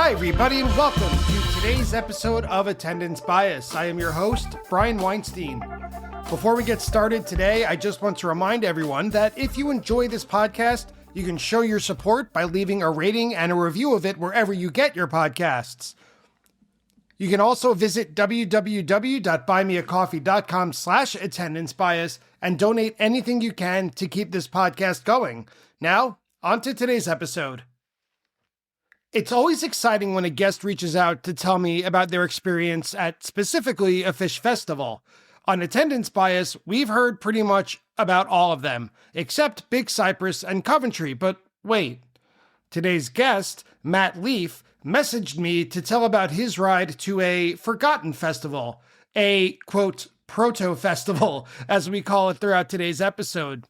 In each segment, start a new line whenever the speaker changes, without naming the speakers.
Hi, everybody, and welcome to today's episode of Attendance Bias. I am your host, Brian Weinstein. Before we get started today, I just want to remind everyone that if you enjoy this podcast, you can show your support by leaving a rating and a review of it wherever you get your podcasts. You can also visit www.buymeacoffee.com/attendancebias and donate anything you can to keep this podcast going. Now, on to today's episode. It's always exciting when a guest reaches out to tell me about their experience at specifically a Phish festival. On Attendance Bias, we've heard pretty much about all of them, except Big Cypress and Coventry. But wait, today's guest, Matt Leaf, messaged me to tell about his ride to a forgotten festival, a, quote, proto-festival, as we call it throughout today's episode.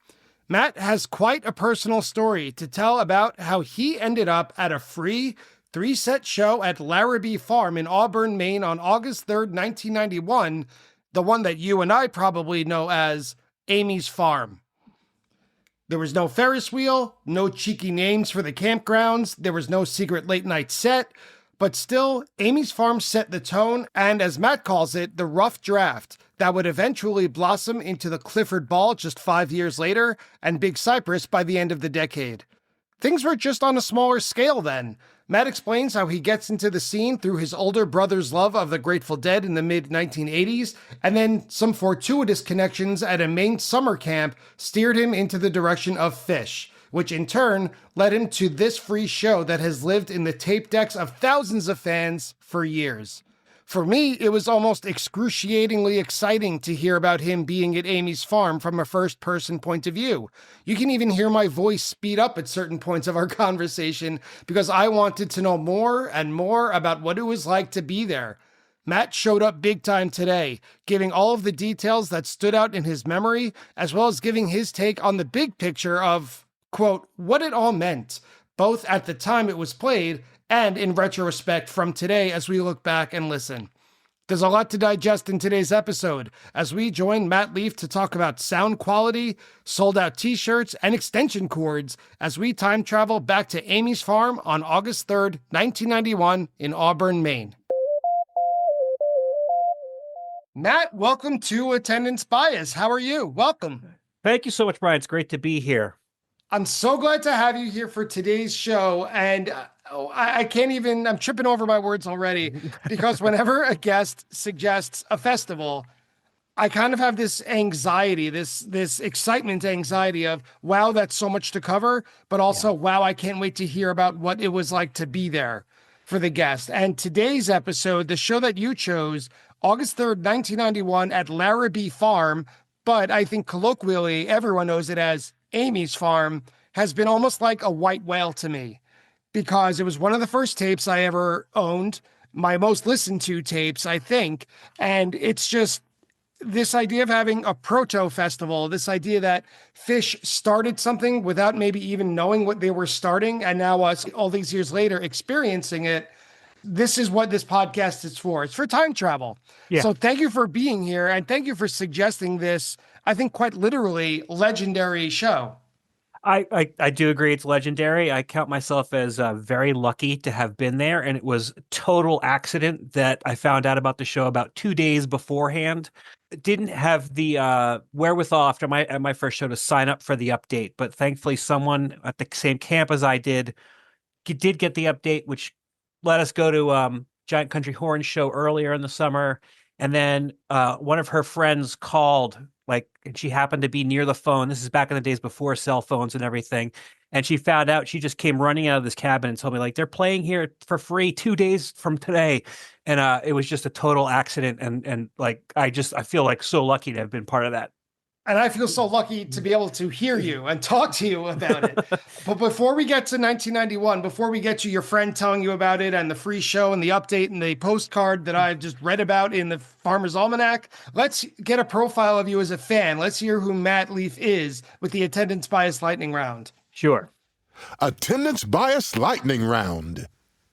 Matt has quite a personal story to tell about how he ended up at a free 3-set show at Larrabee Farm in Auburn, Maine on August 3rd, 1991, the one that you and I probably know as Amy's Farm. There was no Ferris wheel, no cheeky names for the campgrounds, there was no secret late night set, but still, Amy's Farm set the tone and, as Matt calls it, the rough draft that would eventually blossom into the Clifford Ball just 5 years later and Big Cypress by the end of the decade. Things were just on a smaller scale then. Matt explains how he gets into the scene through his older brother's love of the Grateful Dead in the mid-1980s, and then some fortuitous connections at a Maine summer camp steered him into the direction of Phish, which in turn led him to this free show that has lived in the tape decks of thousands of fans for years. For me, it was almost excruciatingly exciting to hear about him being at Amy's Farm from a first-person point of view. You can even hear my voice speed up at certain points of our conversation because I wanted to know more and more about what it was like to be there. Matt showed up big time today, giving all of the details that stood out in his memory, as well as giving his take on the big picture of, quote, what it all meant, both at the time it was played and in retrospect from today as we look back and listen. There's a lot to digest in today's episode as we join Matt Leaf to talk about sound quality, sold-out t-shirts, and extension cords as we time travel back to Amy's Farm on August 3rd, 1991 in Auburn, Maine. Matt, welcome to Attendance Bias. How are you? Welcome.
Thank you so much, Brian. It's great to be here.
I'm so glad to have you here for today's show, and I'm tripping over my words already, because whenever a guest suggests a festival, I kind of have this anxiety, this excitement anxiety of, wow, that's so much to cover, but also, wow, I can't wait to hear about what it was like to be there for the guest. And today's episode, the show that you chose, August 3rd, 1991 at Larrabee Farm, but I think colloquially everyone knows it as Amy's Farm, has been almost like a white whale to me, because it was one of the first tapes I ever owned, my most listened to tapes, I think. And it's just this idea of having a proto-festival, this idea that Phish started something without maybe even knowing what they were starting, and now us, all these years later, experiencing it. This is what this podcast is for. It's for time travel. Yeah. So thank you for being here, and thank you for suggesting this, I think quite literally, legendary show.
I do agree it's legendary. I count myself as very lucky to have been there, and it was total accident that I found out about the show about 2 days beforehand. Didn't have the wherewithal after my first show to sign up for the update, but thankfully someone at the same camp as I did get the update, which let us go to Giant Country Horn show earlier in the summer. And then one of her friends called, and she happened to be near the phone. This is back in the days before cell phones and everything. And she found out, she just came running out of this cabin and told me, they're playing here for free 2 days from today. And it was just a total accident. And I feel so lucky to have been part of that.
And I feel so lucky to be able to hear you and talk to you about it. But before we get to 1991, before we get to your friend telling you about it and the free show and the update and the postcard that I've just read about in the Farmer's Almanac, let's get a profile of you as a fan. Let's hear who Matt Leaf is with the Attendance Bias Lightning Round.
Sure.
Attendance Bias Lightning Round.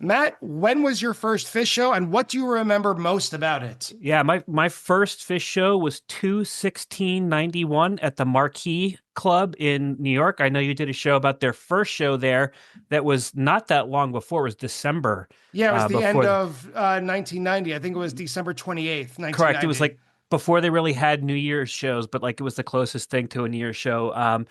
Matt, when was your first Phish show and what do you remember most about it?
Yeah, my first Phish show was 2/16/91 at the Marquee Club in New York. I know you did a show about their first show there that was not that long before. It was December
Yeah, it was the end
before.
of 1990. I think it was December 28th,
Correct. It was
1990.
like before they really had New Year's shows, but like it was the closest thing to a New Year's show.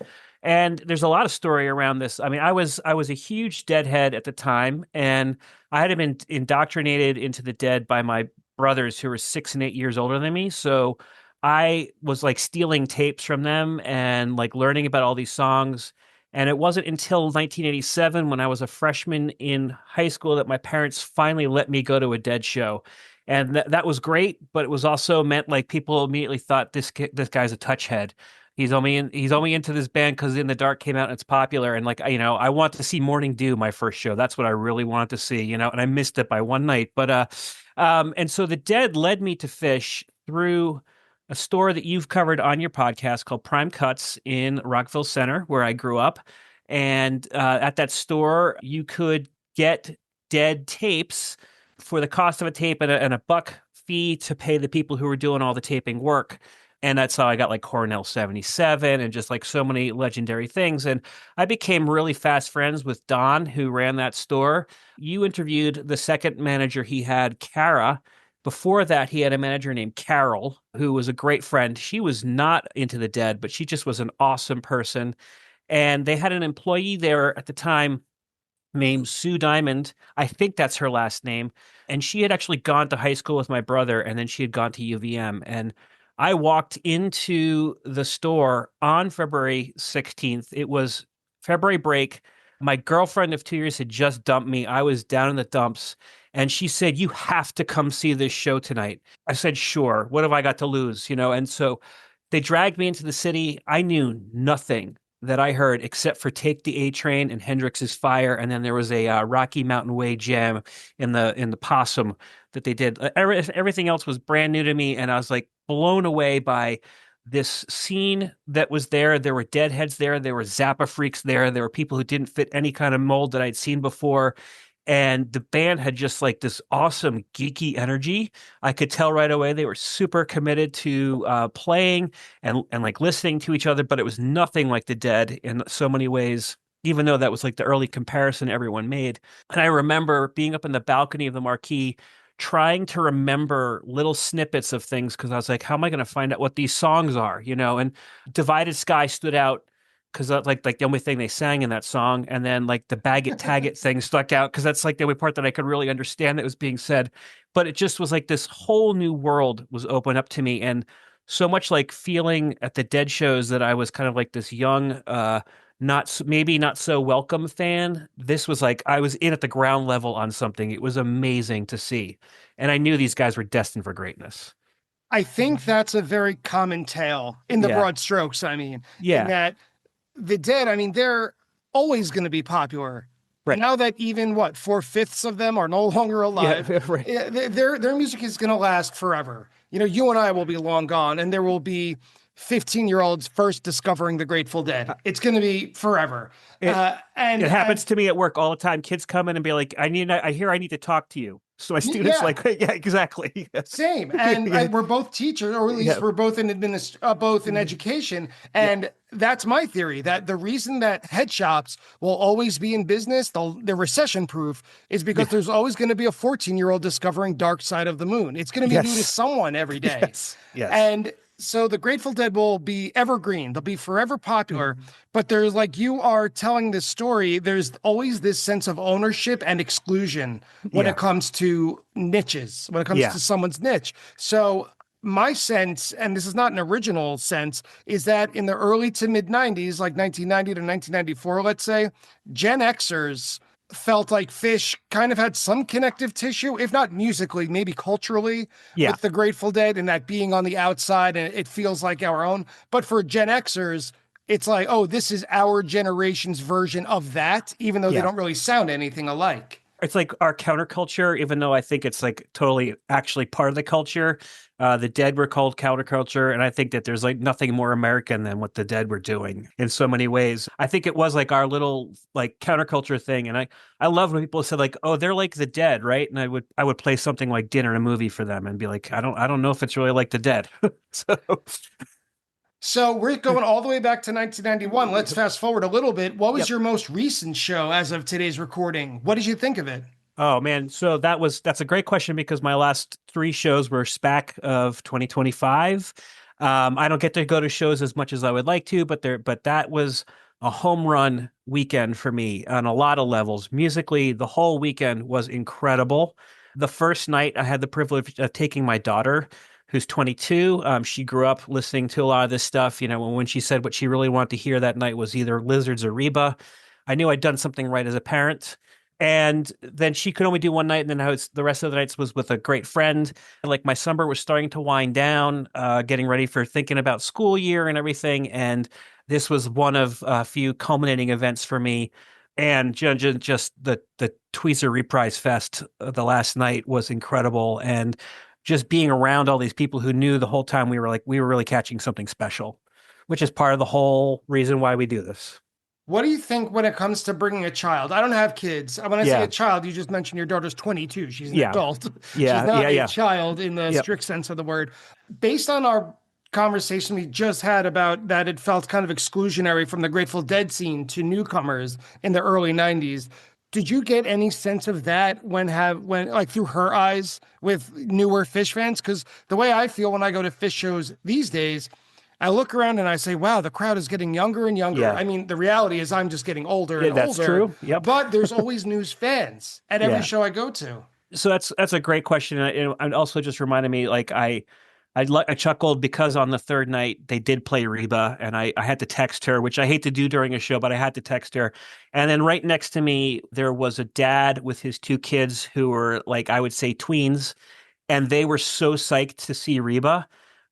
And there's a lot of story around this. I mean, I was a huge Deadhead at the time, and I had been indoctrinated into the Dead by my brothers who were 6 and 8 years older than me. So I was like stealing tapes from them and like learning about all these songs. And it wasn't until 1987 when I was a freshman in high school that my parents finally let me go to a Dead show. And that was great, but it was also meant like people immediately thought this guy's a touch head. He's only into this band because In the Dark came out and it's popular. And like I want to see Morning Dew, my first show. That's what I really wanted to see, and I missed it by one night. And so the Dead led me to Phish through a store that you've covered on your podcast called Prime Cuts in Rockville Center, where I grew up. And at that store, you could get Dead tapes for the cost of a tape and a buck fee to pay the people who were doing all the taping work. And that's how I got like Cornell 77 and just like so many legendary things. And I became really fast friends with Don, who ran that store. You interviewed the second manager he had, Kara. Before that, he had a manager named Carol, who was a great friend. She was not into the Dead, but she just was an awesome person. And they had an employee there at the time named Sue Diamond. I think that's her last name. And she had actually gone to high school with my brother, and then she had gone to UVM. And I walked into the store on February 16th. It was February break. My girlfriend of 2 years had just dumped me. I was down in the dumps. And she said, "You have to come see this show tonight." I said, "Sure. What have I got to lose?" And so they dragged me into the city. I knew nothing that I heard except for Take the A Train and Hendrix's Fire, and then there was a Rocky Mountain Way jam in the Possum that they did. Everything else was brand new to me, and I was like blown away by this scene that was there. There were Deadheads there, there were Zappa freaks there were people who didn't fit any kind of mold that I'd seen before. And the band had just like this awesome geeky energy. I could tell right away they were super committed to playing and like listening to each other, but it was nothing like the Dead in so many ways, even though that was like the early comparison everyone made. And I remember being up in the balcony of the Marquee trying to remember little snippets of things because I was like, how am I going to find out what these songs are? And Divided Sky stood out because that's like the only thing they sang in that song. And then like the Bag It Tag It thing stuck out because that's like the only part that I could really understand that was being said. But it just was like this whole new world was open up to me. And so much like feeling at the Dead shows that I was kind of like this young, maybe not so welcome fan. This was like I was in at the ground level on something. It was amazing to see. And I knew these guys were destined for greatness.
I think that's a very common tale in the
Yeah.
broad strokes. I mean, in
Yeah.
that the Dead, I mean, they're always going to be popular.
Right.
Now that even what 4/5 of them are no longer alive,
Yeah. Right.
their music is going to last forever. You and I will be long gone, and there will be 15-year-olds first discovering the Grateful Dead. It's going to be forever.
It,
And
it happens to me at work all the time. Kids come in and be like, I hear I need to talk to you. So my students
yeah.
like, yeah, exactly.
Same, and we're both teachers, or at least
Yeah.
we're both in both in education, and that's my theory. That the reason that head shops will always be in business, they're recession proof, is because there's always going to be a 14-year-old discovering Dark Side of the Moon. It's going to be new to someone every day.
Yes. Yes.
And so the Grateful Dead will be evergreen. They'll be forever popular. But there's like you are telling this story, there's always this sense of ownership and exclusion when it comes to niches, when it comes to someone's niche. So my sense, and this is not an original sense, is that in the early to mid 90s, like 1990 to 1994, let's say, Gen Xers felt like Phish kind of had some connective tissue, if not musically, maybe culturally, with the Grateful Dead, and that being on the outside and it feels like our own. But for Gen Xers, it's like, oh, this is our generation's version of that, even though they don't really sound anything alike.
it's like our counterculture, even though I think it's like totally actually part of the culture. The Dead were called counterculture, and I think that there's like nothing more American than what the Dead were doing in so many ways. I think it was like our little like counterculture thing, and I love when people said like, "Oh, they're like the Dead," right? And I would play something like Dinner, a movie for them, and be like, I don't know if it's really like the Dead." So
So we're going all the way back to 1991. Let's fast forward a little bit. What was
yep.
your most recent show as of today's recording? What did you think of it?
Oh man, so that's a great question because my last three shows were SPAC of 2025. I don't get to go to shows as much as I would like to, but that was a home run weekend for me on a lot of levels. Musically, the whole weekend was incredible. The first night, I had the privilege of taking my daughter, who's 22. She grew up listening to a lot of this stuff. You know, when she said what she really wanted to hear that night was either Lizards or Reba, I knew I'd done something right as a parent. And then she could only do one night, and then the rest of the nights was with a great friend. And like my summer was starting to wind down, getting ready for thinking about school year and everything. And this was one of a few culminating events for me. And just the Tweezer Reprise Fest the last night was incredible, and just being around all these people who knew the whole time we were really catching something special, which is part of the whole reason why we do this.
What do you think when it comes to bringing a child? I don't have kids. When I say a
Yeah,
child, you just mentioned your daughter's 22. She's an
yeah,
adult. She's
yeah,
not
yeah,
a
yeah.
child in the
Yep.
strict sense of the word. Based on our conversation we just had about that it felt kind of exclusionary from the Grateful Dead scene to newcomers in the early 90s. Did you get any sense of that when like through her eyes with newer Phish fans? Because the way I feel when I go to Phish shows these days, I look around and I say, wow, the crowd is getting younger and younger.
Yeah.
I mean, the reality is I'm just getting older
Yeah,
and
that's
older,
true. Yep.
but there's always new fans at every
Yeah.
show I go to.
So that's a great question, and also just reminded me like I chuckled because on the third night they did play Reba, and I had to text her, which I hate to do during a show, but I had to text her. And then right next to me there was a dad with his two kids who were like I would say tweens, and they were so psyched to see Reba,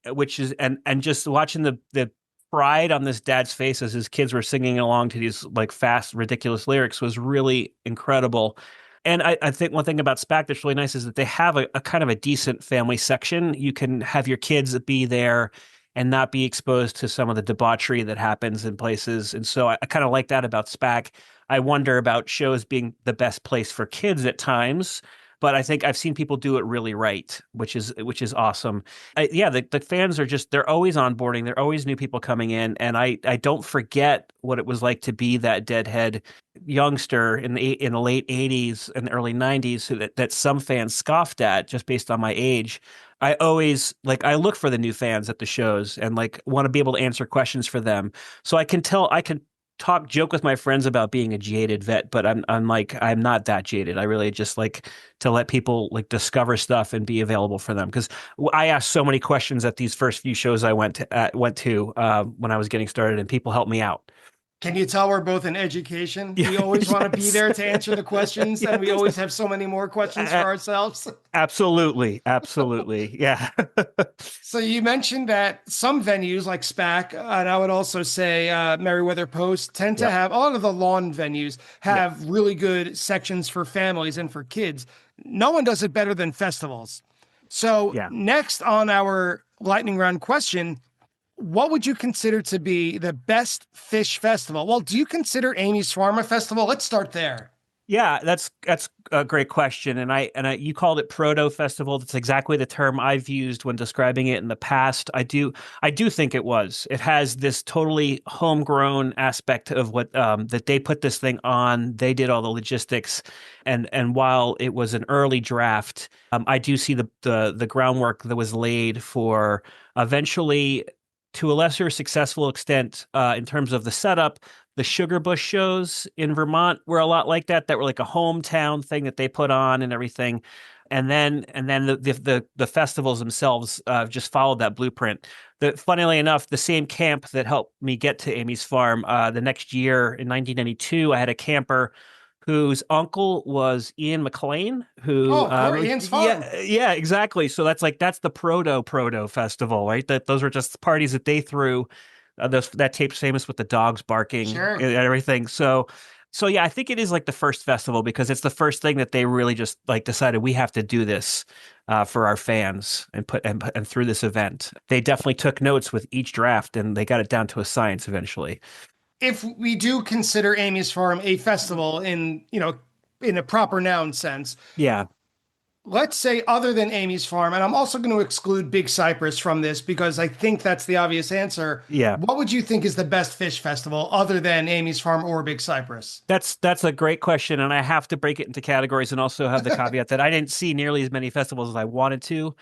which is and just watching the pride on this dad's face as his kids were singing along to these like fast, ridiculous lyrics was really incredible. And I think one thing about SPAC that's really nice is that they have a kind of a decent family section. You can have your kids be there and not be exposed to some of the debauchery that happens in places. And so I kind of like that about SPAC. I wonder about shows being the best place for kids at times, but I think I've seen people do it really right, which is awesome. Yeah, the fans are just they're always onboarding. There are always new people coming in, and I don't forget what it was like to be that Deadhead youngster in the late 80s and early 90s that some fans scoffed at just based on my age. I always like I look for the new fans at the shows and like want to be able to answer questions for them. So I can joke with my friends about being a jaded vet, but I'm not that jaded. I really just like to let people like discover stuff and be available for them because I asked so many questions at these first few shows I went to when I was getting started, and people helped me out.
Can you tell we're both in education?
Yeah,
We always want to be
yes,
there to answer the questions, and we
yes,
always have so many more questions for
A-
ourselves.
absolutely, absolutely, yeah,
So you mentioned that some venues like SPAC, and I would also say Meriwether Post, tend to
yep,
have a lot of the lawn venues
yep,
have really good sections for families and for kids. No one does it better than festivals. So
yeah.
next on our lightning round question, what would you consider to be the best Phish festival? Well, do you consider Amy's Farm a festival? Let's start there.
Yeah, that's a great question, and I you called it proto-festival. That's exactly the term I've used when describing it in the past. I do think it was. It has this totally homegrown aspect of what that they put this thing on. They did all the logistics, and while it was an early draft, I do see the groundwork that was laid for eventually, to a lesser successful extent, in terms of the setup. The Sugar Bush shows in Vermont were a lot like that. That were like a hometown thing that they put on and everything. And then the festivals themselves just followed that blueprint. Funnily enough, the same camp that helped me get to Amy's Farm the next year in 1992, I had a camper whose uncle was Ian McLean,
Oh,
who
of course,
was
Ian's Farm.
yeah, exactly. So that's the proto festival, right? That those were just parties that they threw. That tape's famous with the dogs barking
Sure.
and everything. So So yeah, I think it is like the first festival because it's the first thing that they really just like decided we have to do this for our fans and and through this event. They definitely took notes with each draft and they got it down to a science eventually.
If we do consider Amy's Farm a festival in, in a proper noun sense,
Yeah,
let's say other than Amy's Farm, and I'm also going to exclude Big Cypress from this because I think that's the obvious answer.
yeah.
What would you think is the best Phish festival other than Amy's Farm or Big Cypress?
That's a great question, and I have to break it into categories and also have the caveat that I didn't see nearly as many festivals as I wanted to.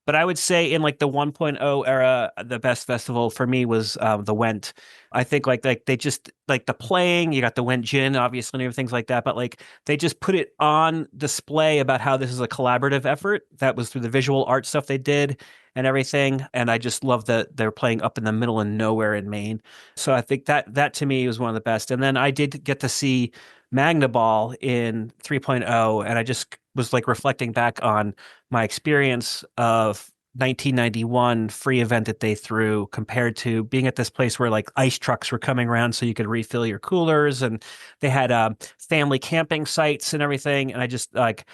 But I would say in like the 1.0 era, the best festival for me was the Went. I think like they just like the playing, you got the Went Gin, obviously, and everything like that. But like they just put it on display about how this is a collaborative effort. That was through the visual art stuff they did and everything. And I just love that they're playing up in the middle of nowhere in Maine. So I think that to me was one of the best. And then I did get to see Magna Ball in 3.0, and I just was like reflecting back on my experience of 1991 free event that they threw compared to being at this place where like ice trucks were coming around so you could refill your coolers and they had family camping sites and everything. And I just like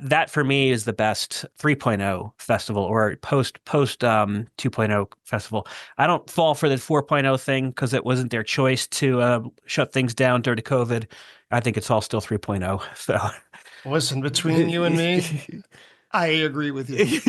that for me is the best 3.0 festival or post 2.0 festival. I don't fall for the 4.0 thing because it wasn't their choice to shut things down during COVID. I think it's all still 3.0. So
Listen, between you and me, I agree with you.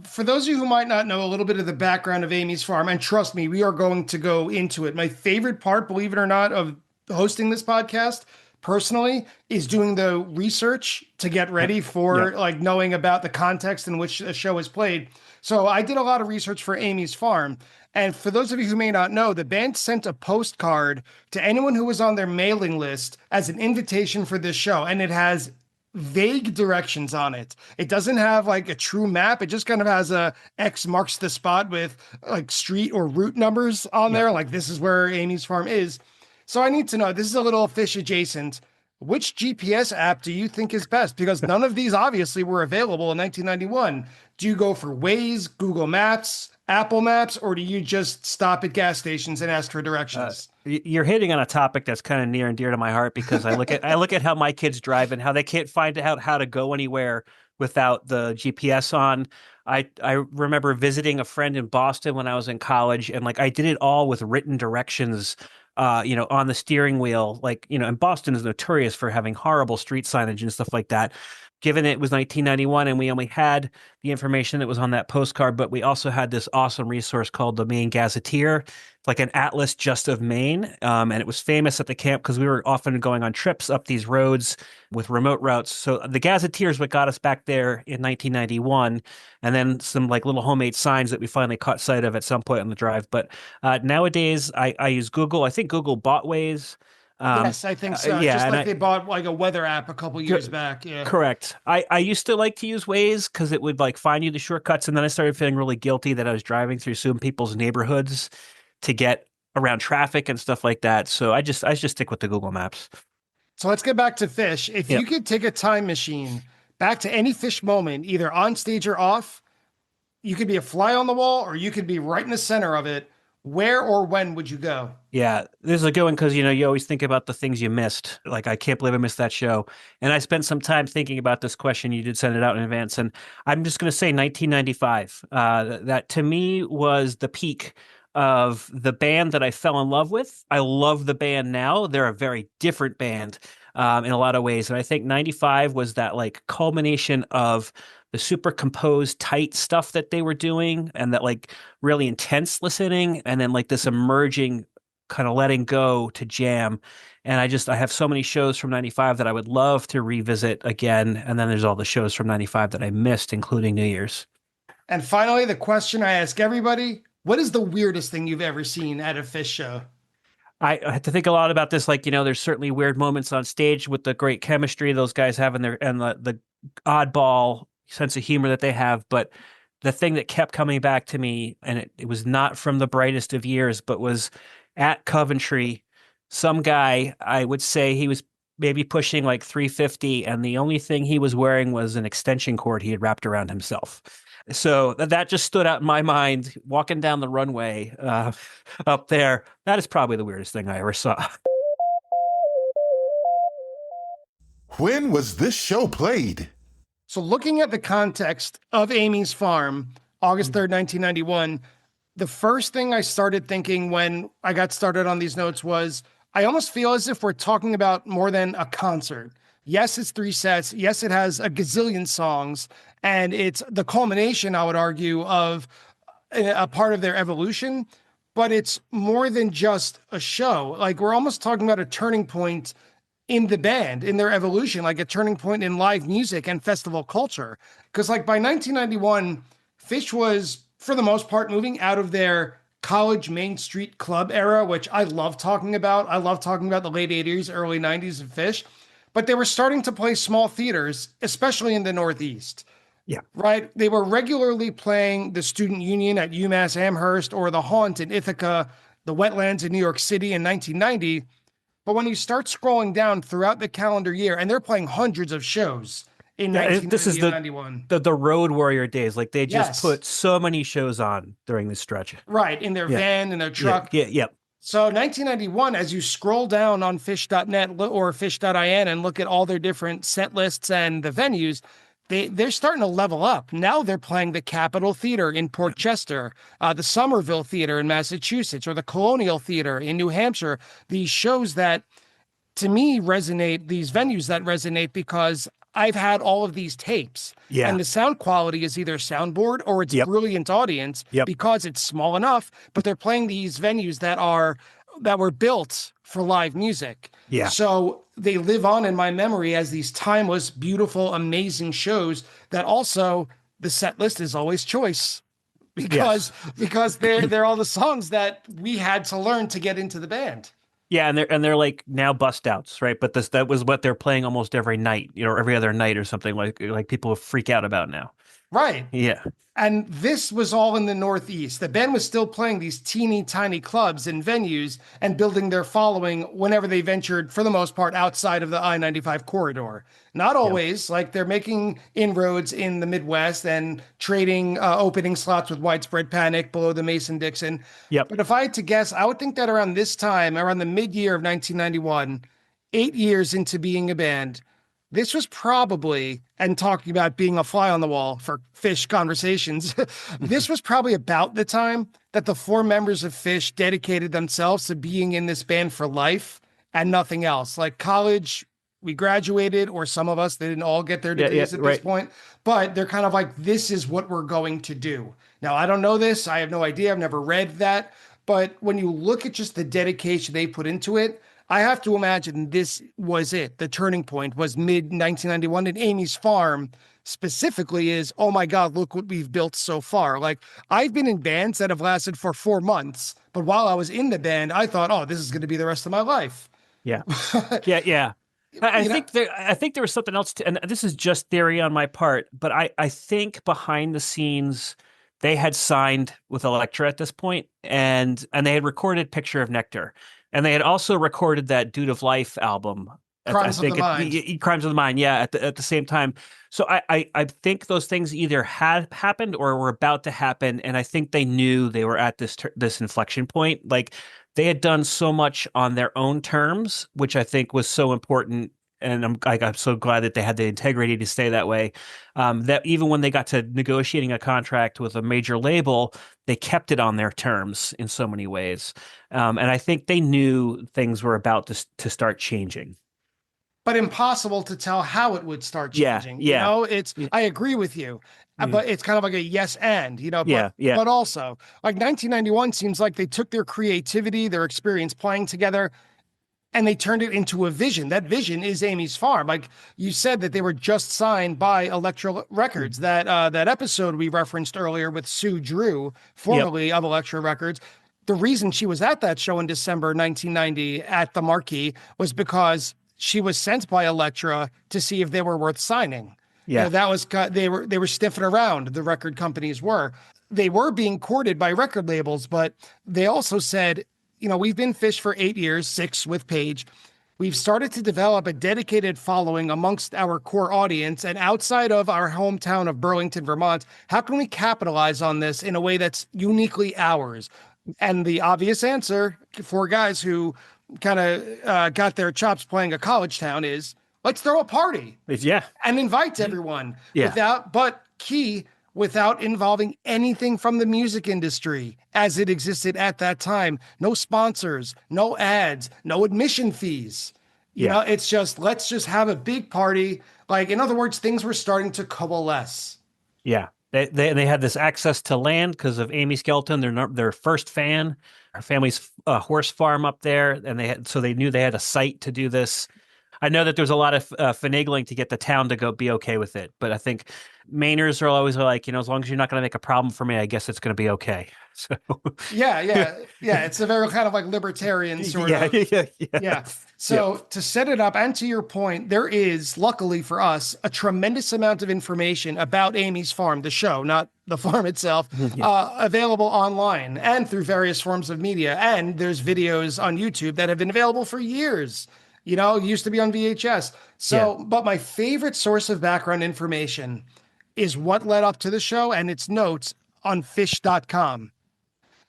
For those of you who might not know a little bit of the background of Amy's Farm, and trust me, we are going to go into it. My favorite part, believe it or not, of hosting this podcast personally is doing the research to get ready
Yep.
for like knowing about the context in which a show is played. So I did a lot of research for Amy's Farm. And for those of you who may not know, the band sent a postcard to anyone who was on their mailing list as an invitation for this show. And it has vague directions on it. It doesn't have like a true map. It just kind of has a X marks the spot with like street or route numbers on
Yep.
there. Like this is where Amy's Farm is. So I need to know, this is a little Phish adjacent. Which GPS app do you think is best? Because none of these obviously were available in 1991. Do you go for Waze, Google Maps, Apple Maps, or do you just stop at gas stations and ask for directions?
You're hitting on a topic that's kind of near and dear to my heart because I look at how my kids drive and how they can't find out how to go anywhere without the GPS on. I remember visiting a friend in Boston when I was in college, and like I did it all with written directions, on the steering wheel. Like, and Boston is notorious for having horrible street signage and stuff like that. Given it was 1991 and we only had the information that was on that postcard, but we also had this awesome resource called the Maine Gazetteer, like an atlas just of Maine. And it was famous at the camp because we were often going on trips up these roads with remote routes. So the Gazetteer is what got us back there in 1991. And then some like little homemade signs that we finally caught sight of at some point on the drive. But nowadays I use Google. I think Google bought Waze.
Yes, I think so.
Yeah,
Just
and
like they bought like a weather app a couple years back. Yeah.
correct. I used to like to use Waze because it would like find you the shortcuts, and then I started feeling really guilty that I was driving through some people's neighborhoods to get around traffic and stuff like that. So I just stick with the Google Maps.
So let's get back to Phish. If you
Yep.
could take a time machine back to any Phish moment, either on stage or off, you could be a fly on the wall or you could be right in the center of it. Where or when would you go?
Yeah, this is a good one because you always think about the things you missed. Like I can't believe I missed that show, and I spent some time thinking about this question. You did send it out in advance, and I'm just going to say 1995. That to me was the peak of the band that I fell in love with. I love the band now. They're a very different band in a lot of ways, and I think 95 was that like culmination of the super composed, tight stuff that they were doing, and that like really intense listening, and then like this emerging kind of letting go to jam. And I have so many shows from 95 that I would love to revisit again. And then there's all the shows from 95 that I missed, including New Year's.
And finally, the question I ask everybody, what is the weirdest thing you've ever seen at a Phish show?
I had to think a lot about this. Like, there's certainly weird moments on stage with the great chemistry those guys have and the oddball sense of humor that they have. But the thing that kept coming back to me, and it was not from the brightest of years, but was at Coventry, some guy, I would say he was maybe pushing like 350, and the only thing he was wearing was an extension cord he had wrapped around himself. So that just stood out in my mind walking down the runway up there. That is probably the weirdest thing I ever saw.
When was this show played?
So looking at the context of Amy's Farm, August 3rd, 1991, the first thing I started thinking when I got started on these notes was I almost feel as if we're talking about more than a concert. Yes, it's 3 sets. Yes, it has a gazillion songs, and it's the culmination, I would argue, of a part of their evolution, but it's more than just a show. Like we're almost talking about a turning point in the band, in their evolution, like a turning point in live music and festival culture. Because like by 1991, Phish was, for the most part, moving out of their college Main Street club era, which I love talking about. I love talking about the late 80s, early 90s of Phish. But they were starting to play small theaters, especially in the Northeast.
Yeah.
Right? They were regularly playing the Student Union at UMass Amherst or the Haunt in Ithaca, the Wetlands in New York City in 1990. But when you start scrolling down throughout the calendar year, and they're playing hundreds of shows in
This is
1990 and 91.
The Road Warrior days. Like they just
Yes.
put so many shows on during this stretch.
Right, in their van, in their truck.
Yeah.
So 1991, as you scroll down on Phish.net or Phish.in and look at all their different set lists and the venues, they're starting to level up. Now they're playing the Capitol Theater in Port Chester, the Somerville Theater in Massachusetts, or the Colonial Theater in New Hampshire. These shows that, to me, resonate, these venues that resonate because I've had all of these tapes.
Yeah.
And the sound quality is either soundboard or it's brilliant audience because it's small enough, but they're playing these venues that were built for live music.
Yeah.
So they live on in my memory as these timeless, beautiful, amazing shows that also the set list is always choice because they're all the songs that we had to learn to get into the band.
Yeah, and they're like now bust outs, right? But that was what they're playing almost every night, or every other night or something like people freak out about now.
Right.
Yeah.
And this was all in the Northeast. The band was still playing these teeny tiny clubs and venues and building their following whenever they ventured, for the most part, outside of the I-95 corridor. Not always, like they're making inroads in the Midwest and trading opening slots with Widespread Panic below the Mason-Dixon.
Yep.
But if I had to guess, I would think that around this time, around the mid-year of 1991, 8 years into being a band, this was probably, and talking about being a fly on the wall for Phish conversations, this was probably about the time that the 4 members of Phish dedicated themselves to being in this band for life and nothing else. Like college, we graduated, or some of us, they didn't all get their degrees at this point, but they're kind of like, this is what we're going to do. Now, I don't know this. I have no idea. I've never read that. But when you look at just the dedication they put into it, I have to imagine this was it. The turning point was mid-1991, and Amy's Farm specifically is, oh my God, look what we've built so far. Like, I've been in bands that have lasted for 4 months, but while I was in the band, I thought, oh, this is going to be the rest of my life.
Yeah. Yeah. I think there was something else, and this is just theory on my part, but I think behind the scenes, they had signed with Elektra at this point, and they had recorded Picture of Nectar. And they had also recorded that Dude of Life album.
Crimes of the Mind.
Crimes of the Mind, yeah, at the same time. So I think those things either had happened or were about to happen, and I think they knew they were at this inflection point. Like, they had done so much on their own terms, which I think was so important, and I'm so glad that they had the integrity to stay that way, that even when they got to negotiating a contract with a major label, they kept it on their terms in so many ways. And I think they knew things were about to start changing.
But impossible to tell how it would start changing.
Yeah.
I agree with you, but it's kind of like a yes and, but also like 1991 seems like they took their creativity, their experience playing together, and they turned it into a vision. That vision is Amy's Farm. Like you said, that they were just signed by Elektra Records. That episode we referenced earlier with Sue Drew, formerly of Elektra Records. The reason she was at that show in December 1990 at the Marquee was because she was sent by Elektra to see if they were worth signing.
Yeah,
that was they were sniffing around. The record companies were. They were being courted by record labels, but they also said, we've been Phish for 8 years, 6 with Page. We've started to develop a dedicated following amongst our core audience and outside of our hometown of Burlington, Vermont. How can we capitalize on this in a way that's uniquely ours? And the obvious answer for guys who kind of got their chops playing a college town is, let's throw a party
Yeah.
and invite everyone
Yeah.
without involving anything from the music industry as it existed at that time. No sponsors, no ads, no admission fees. You know, it's just, let's just have a big party. Like, in other words, things were starting to coalesce.
Yeah. They had this access to land because of Amy Skelton, their first fan, her family's horse farm up there, and they knew they had a site to do this. I know that there's a lot of finagling to get the town to be okay with it, but I think Mainers are always like, as long as you're not going to make a problem for me, I guess it's going to be okay. So
Yeah. It's a very kind of like libertarian sort of. Yeah. So to set it up, and to your point, there is, luckily for us, a tremendous amount of information about Amy's Farm, the show, not the farm itself, available online and through various forms of media. And there's videos on YouTube that have been available for years. It used to be on VHS. So, but my favorite source of background information is what led up to the show and its notes on Phish.com.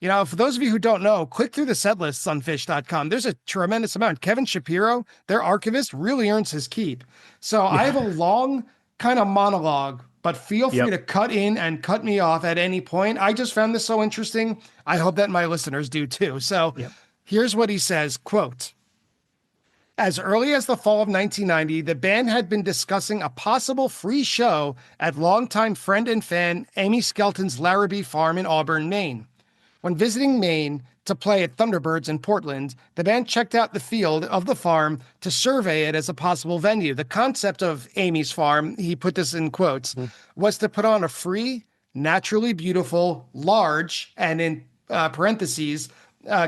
For those of you who don't know, click through the set lists on Phish.com. There's a tremendous amount. Kevin Shapiro, their archivist, really earns his keep. So I have a long kind of monologue, but feel free to cut in and cut me off at any point. I just found this so interesting. I hope that my listeners do too. So here's what he says, quote, "As early as the fall of 1990, the band had been discussing a possible free show at longtime friend and fan Amy Skelton's Larrabee Farm in Auburn, Maine. When visiting Maine to play at Thunderbirds in Portland, the band checked out the field of the farm to survey it as a possible venue. The concept of Amy's Farm," he put this in quotes, "was to put on a free, naturally beautiful, large," and in parentheses,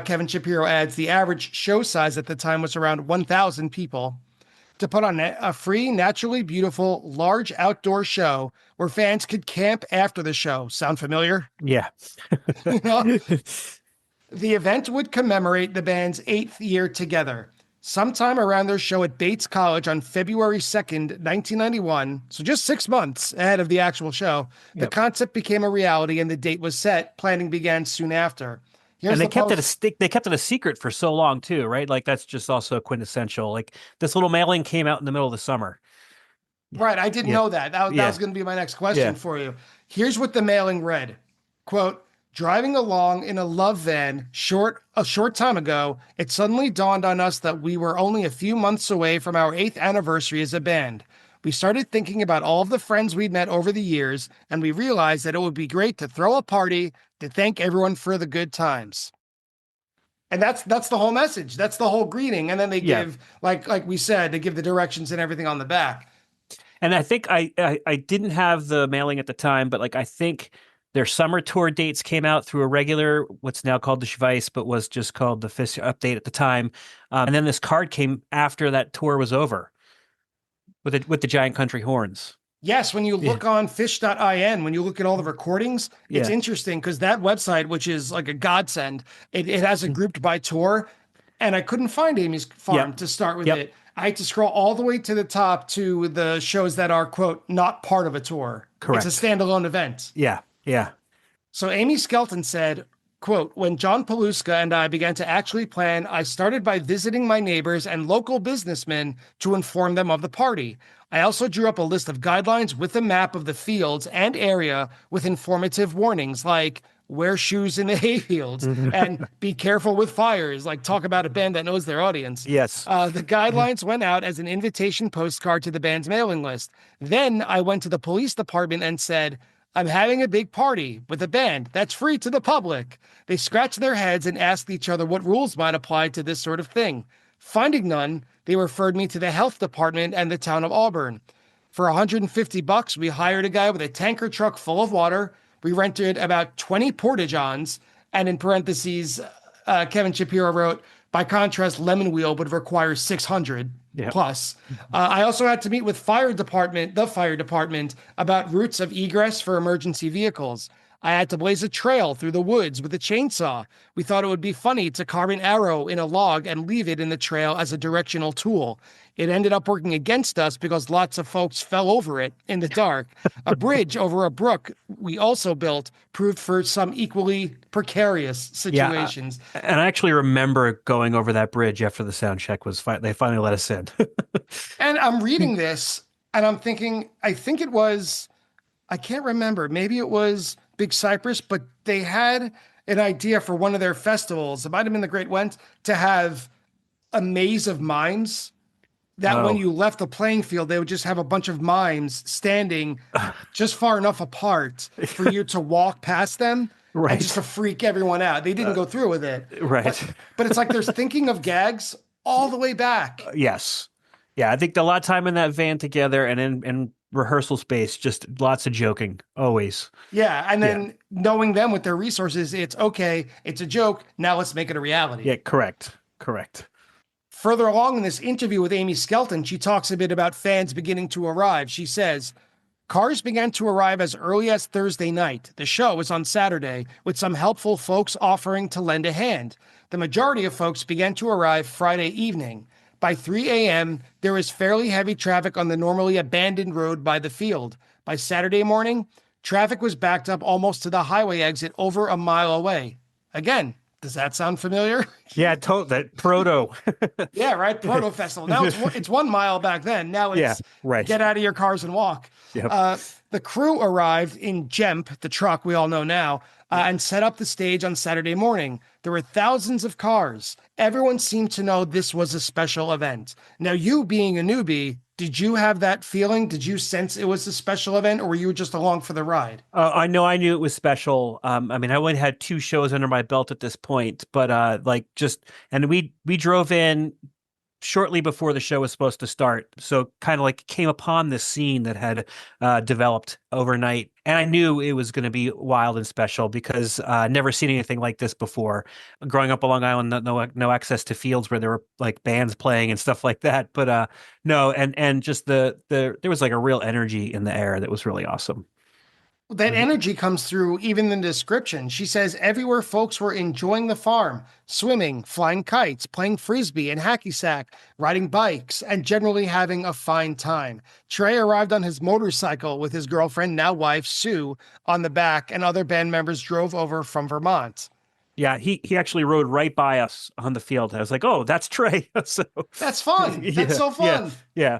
Kevin Shapiro adds, the average show size at the time was around 1,000 people, "to put on a free, naturally beautiful, large outdoor show where fans could camp after the show." Sound familiar?
Yeah.
The event would commemorate the band's 8th year together. Sometime around their show at Bates College on February 2nd, 1991, so just 6 months ahead of the actual show, the concept became a reality and the date was set. Planning began soon after.
And they kept it a secret for so long too, right? Like that's just also quintessential. Like this little mailing came out in the middle of the summer.
Right. I didn't know that. That was going to be my next question for you. Here's what the mailing read. Quote, "Driving along in a love van a short time ago, it suddenly dawned on us that we were only a few months away from our 8th anniversary as a band. We started thinking about all of the friends we'd met over the years, and we realized that it would be great to throw a party to thank everyone for the good times." And that's the whole message. That's the whole greeting. And then they give, like we said, they give the directions and everything on the back.
And I think I didn't have the mailing at the time, but like I think their summer tour dates came out through a regular, what's now called the Schweiss, but was just called the Phish update at the time. And then this card came after that tour was over with the giant country horns.
Yes, when you look on Phish.in, when you look at all the recordings, it's interesting because that website, which is like a godsend, it has it grouped by tour, and I couldn't find Amy's Farm to start with it. I had to scroll all the way to the top to the shows that are, quote, not part of a tour.
Correct.
It's a standalone event.
Yeah.
So Amy Skelton said, quote, "When John Paluska and I began to actually plan, I started by visiting my neighbors and local businessmen to inform them of the party. I also drew up a list of guidelines with a map of the fields and area with informative warnings like wear shoes in the hayfields and be careful with fires," like talk about a band that knows their audience.
Yes.
The guidelines went out as an invitation postcard to the band's mailing list. Then I went to the police department and said, "I'm having a big party with a band that's free to the public." They scratched their heads and asked each other what rules might apply to this sort of thing. Finding none, they referred me to the health department and the town of Auburn. For $150, we hired a guy with a tanker truck full of water. We rented about 20 porta-johns, and in parentheses, Kevin Shapiro wrote, "By contrast, Lemon Wheel would require 600 plus." I also had to meet with the fire department, about routes of egress for emergency vehicles. I had to blaze a trail through the woods with a chainsaw. We thought it would be funny to carve an arrow in a log and leave it in the trail as a directional tool. It ended up working against us because lots of folks fell over it in the dark. A bridge over a brook we also built proved for some equally precarious situations.
And I actually remember going over that bridge after the sound check was they finally let us in.
And I'm reading this and I'm thinking, I think it was, I can't remember, maybe it was Big Cypress, but they had an idea for one of their festivals. It might have been the Great Went to have a maze of mimes that when you left the playing field, they would just have a bunch of mimes standing just far enough apart for you to walk past them.
Right.
And just to freak everyone out. They didn't go through with it.
Right.
But it's like they're thinking of gags all the way back.
Yes. Yeah, I think a lot of time in that van together and in rehearsal space, just lots of joking, always.
Yeah, and then knowing them with their resources, it's okay, it's a joke, now let's make it a reality.
Yeah, correct.
Further along in this interview with Amy Skelton, she talks a bit about fans beginning to arrive. She says, cars began to arrive as early as Thursday night. The show was on Saturday, with some helpful folks offering to lend a hand. The majority of folks began to arrive Friday evening. By 3 a.m., there was fairly heavy traffic on the normally abandoned road by the field. By Saturday morning, traffic was backed up almost to the highway exit over a mile away. Again, does that sound familiar?
Yeah, that proto.
Yeah, right. Proto-festival. Now it's 1 mile back then. Now it's get out of your cars and walk.
Yep.
The crew arrived in Jemp, the truck we all know now, and set up the stage on Saturday morning. There were thousands of cars. Everyone seemed to know this was a special event. Now, you being a newbie, did you have that feeling? Did you sense it was a special event, or were you just along for the ride?
I knew it was special. I mean, I only had 2 shows under my belt at this point, but and we drove in shortly before the show was supposed to start. So kind of like came upon this scene that had developed overnight. And I knew it was going to be wild and special because never seen anything like this before. Growing up on Long Island, no access to fields where there were like bands playing and stuff like that. But no, and just there was like a real energy in the air that was really awesome.
That energy comes through even in the description. She says everywhere folks were enjoying the farm, swimming, flying kites, playing frisbee and hacky sack, riding bikes, and generally having a fine time. Trey arrived on his motorcycle with his girlfriend, now wife, Sue, on the back, and other band members drove over from Vermont.
Yeah, he actually rode right by us on the field. I was like, oh, that's Trey. So
that's fun. That's so fun.
Yeah.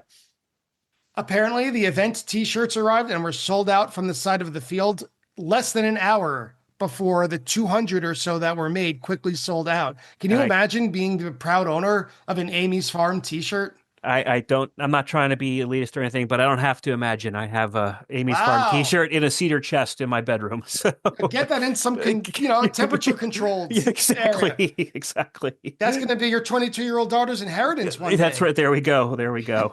Apparently, the event T-shirts arrived and were sold out from the side of the field less than an hour before the 200 or so that were made quickly sold out. Can you imagine being the proud owner of an Amy's Farm T-shirt?
I'm not trying to be elitist or anything, but I don't have to imagine. I have a Amy's Farm T-shirt in a cedar chest in my bedroom. So
get that in some, temperature controlled.
Yeah, exactly.
Area.
Exactly.
That's going to be your 22-year-old daughter's inheritance one day.
That's right. There we go.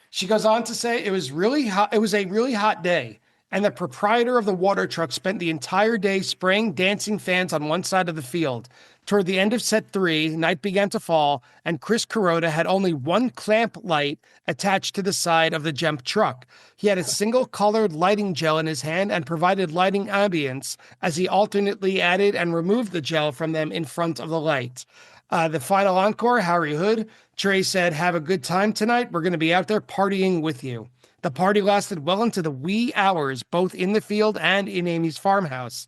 She goes on to say it was really hot. It was a really hot day. And the proprietor of the water truck spent the entire day spraying dancing fans on one side of the field. Toward the end of set 3, night began to fall, and Chris Kuroda had only one clamp light attached to the side of the Jemp truck. He had a single-colored lighting gel in his hand and provided lighting ambience as he alternately added and removed the gel from them in front of the light. The final encore, Harry Hood, Trey said, "Have a good time tonight. We're going to be out there partying with you." The party lasted well into the wee hours, both in the field and in Amy's farmhouse.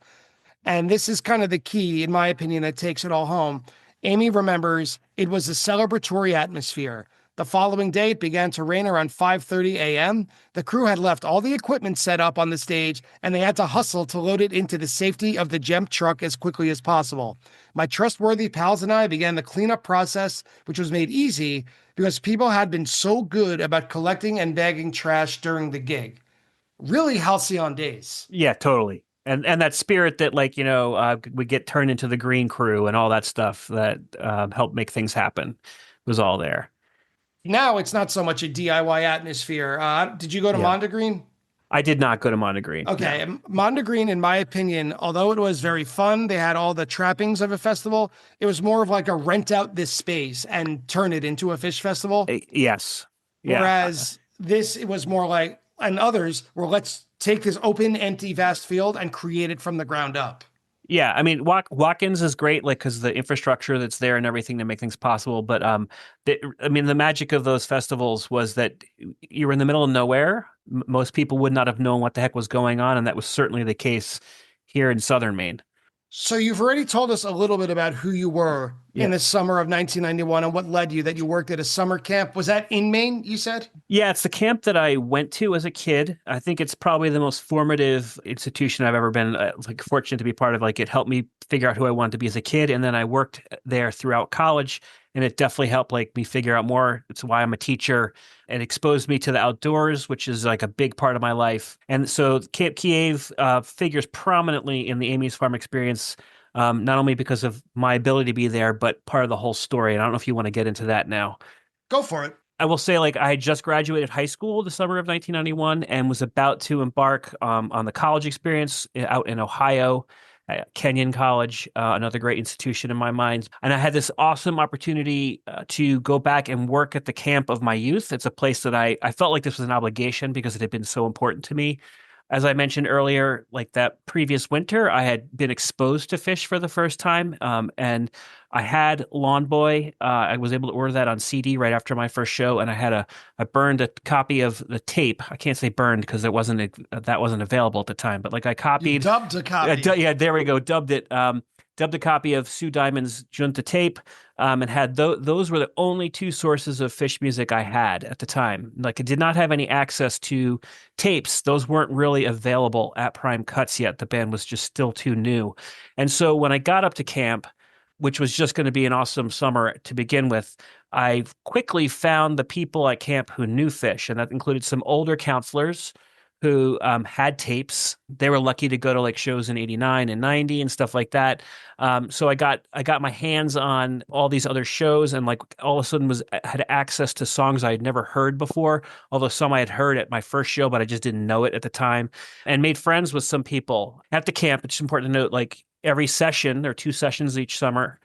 And this is kind of the key, in my opinion, that takes it all home. Amy remembers it was a celebratory atmosphere. The following day, it began to rain around 5:30 a.m. The crew had left all the equipment set up on the stage, and they had to hustle to load it into the safety of the Jemp truck as quickly as possible. My trustworthy pals and I began the cleanup process, which was made easy because people had been so good about collecting and bagging trash during the gig. Really halcyon days.
Yeah, totally. And that spirit that, we get turned into the green crew and all that stuff that helped make things happen was all there.
Now it's not so much a DIY atmosphere. Did you go to Mondegreen?
I did not go to Mondegreen.
Okay. No. Mondegreen, in my opinion, although it was very fun, they had all the trappings of a festival, it was more of like a rent out this space and turn it into a Phish festival.
Yes. Yeah.
Whereas it was more like, and others were, let's take this open, empty, vast field and create it from the ground up.
Yeah, I mean, Watkins is great, like because the infrastructure that's there and everything to make things possible. But I mean, the magic of those festivals was that you were in the middle of nowhere. Most people would not have known what the heck was going on, and that was certainly the case here in southern Maine.
So you've already told us a little bit about who you were in the summer of 1991 and what led you that you worked at a summer camp. Was that in Maine, you said?
Yeah, it's the camp that I went to as a kid. I think it's probably the most formative institution I've ever been like fortunate to be part of. Like it helped me figure out who I wanted to be as a kid, and then I worked there throughout college, and it definitely helped like me figure out more. It's why I'm a teacher. It exposed me to the outdoors, which is like a big part of my life. And so Camp Kiev figures prominently in the Amy's Farm experience. Not only because of my ability to be there, but part of the whole story. And I don't know if you want to get into that now.
Go for it.
I will say, like, I had just graduated high school the summer of 1991 and was about to embark on the college experience out in Ohio at Kenyon College, another great institution in my mind. And I had this awesome opportunity to go back and work at the camp of my youth. It's a place that I felt like this was an obligation because it had been so important to me. As I mentioned earlier, like that previous winter, I had been exposed to Phish for the first time. And I had Lawn Boy. I was able to order that on CD right after my first show. And I burned a copy of the tape. I can't say burned because that wasn't available at the time, but like I copied.
You dubbed a copy.
Yeah, there we go. Dubbed it. Dubbed a copy of Sue Diamond's Junta tape, and had those were the only two sources of Phish music I had at the time. Like I did not have any access to tapes. Those weren't really available at Prime Cuts yet. The band was just still too new. And so when I got up to camp, which was just going to be an awesome summer to begin with, I quickly found the people at camp who knew Phish, and that included some older counselors who had tapes. They were lucky to go to like shows in 89 and 90 and stuff like that. So I got my hands on all these other shows and like all of a sudden had access to songs I had never heard before, although some I had heard at my first show, but I just didn't know it at the time, and made friends with some people at the camp. It's important to note, like every session, there are 2 sessions each summer,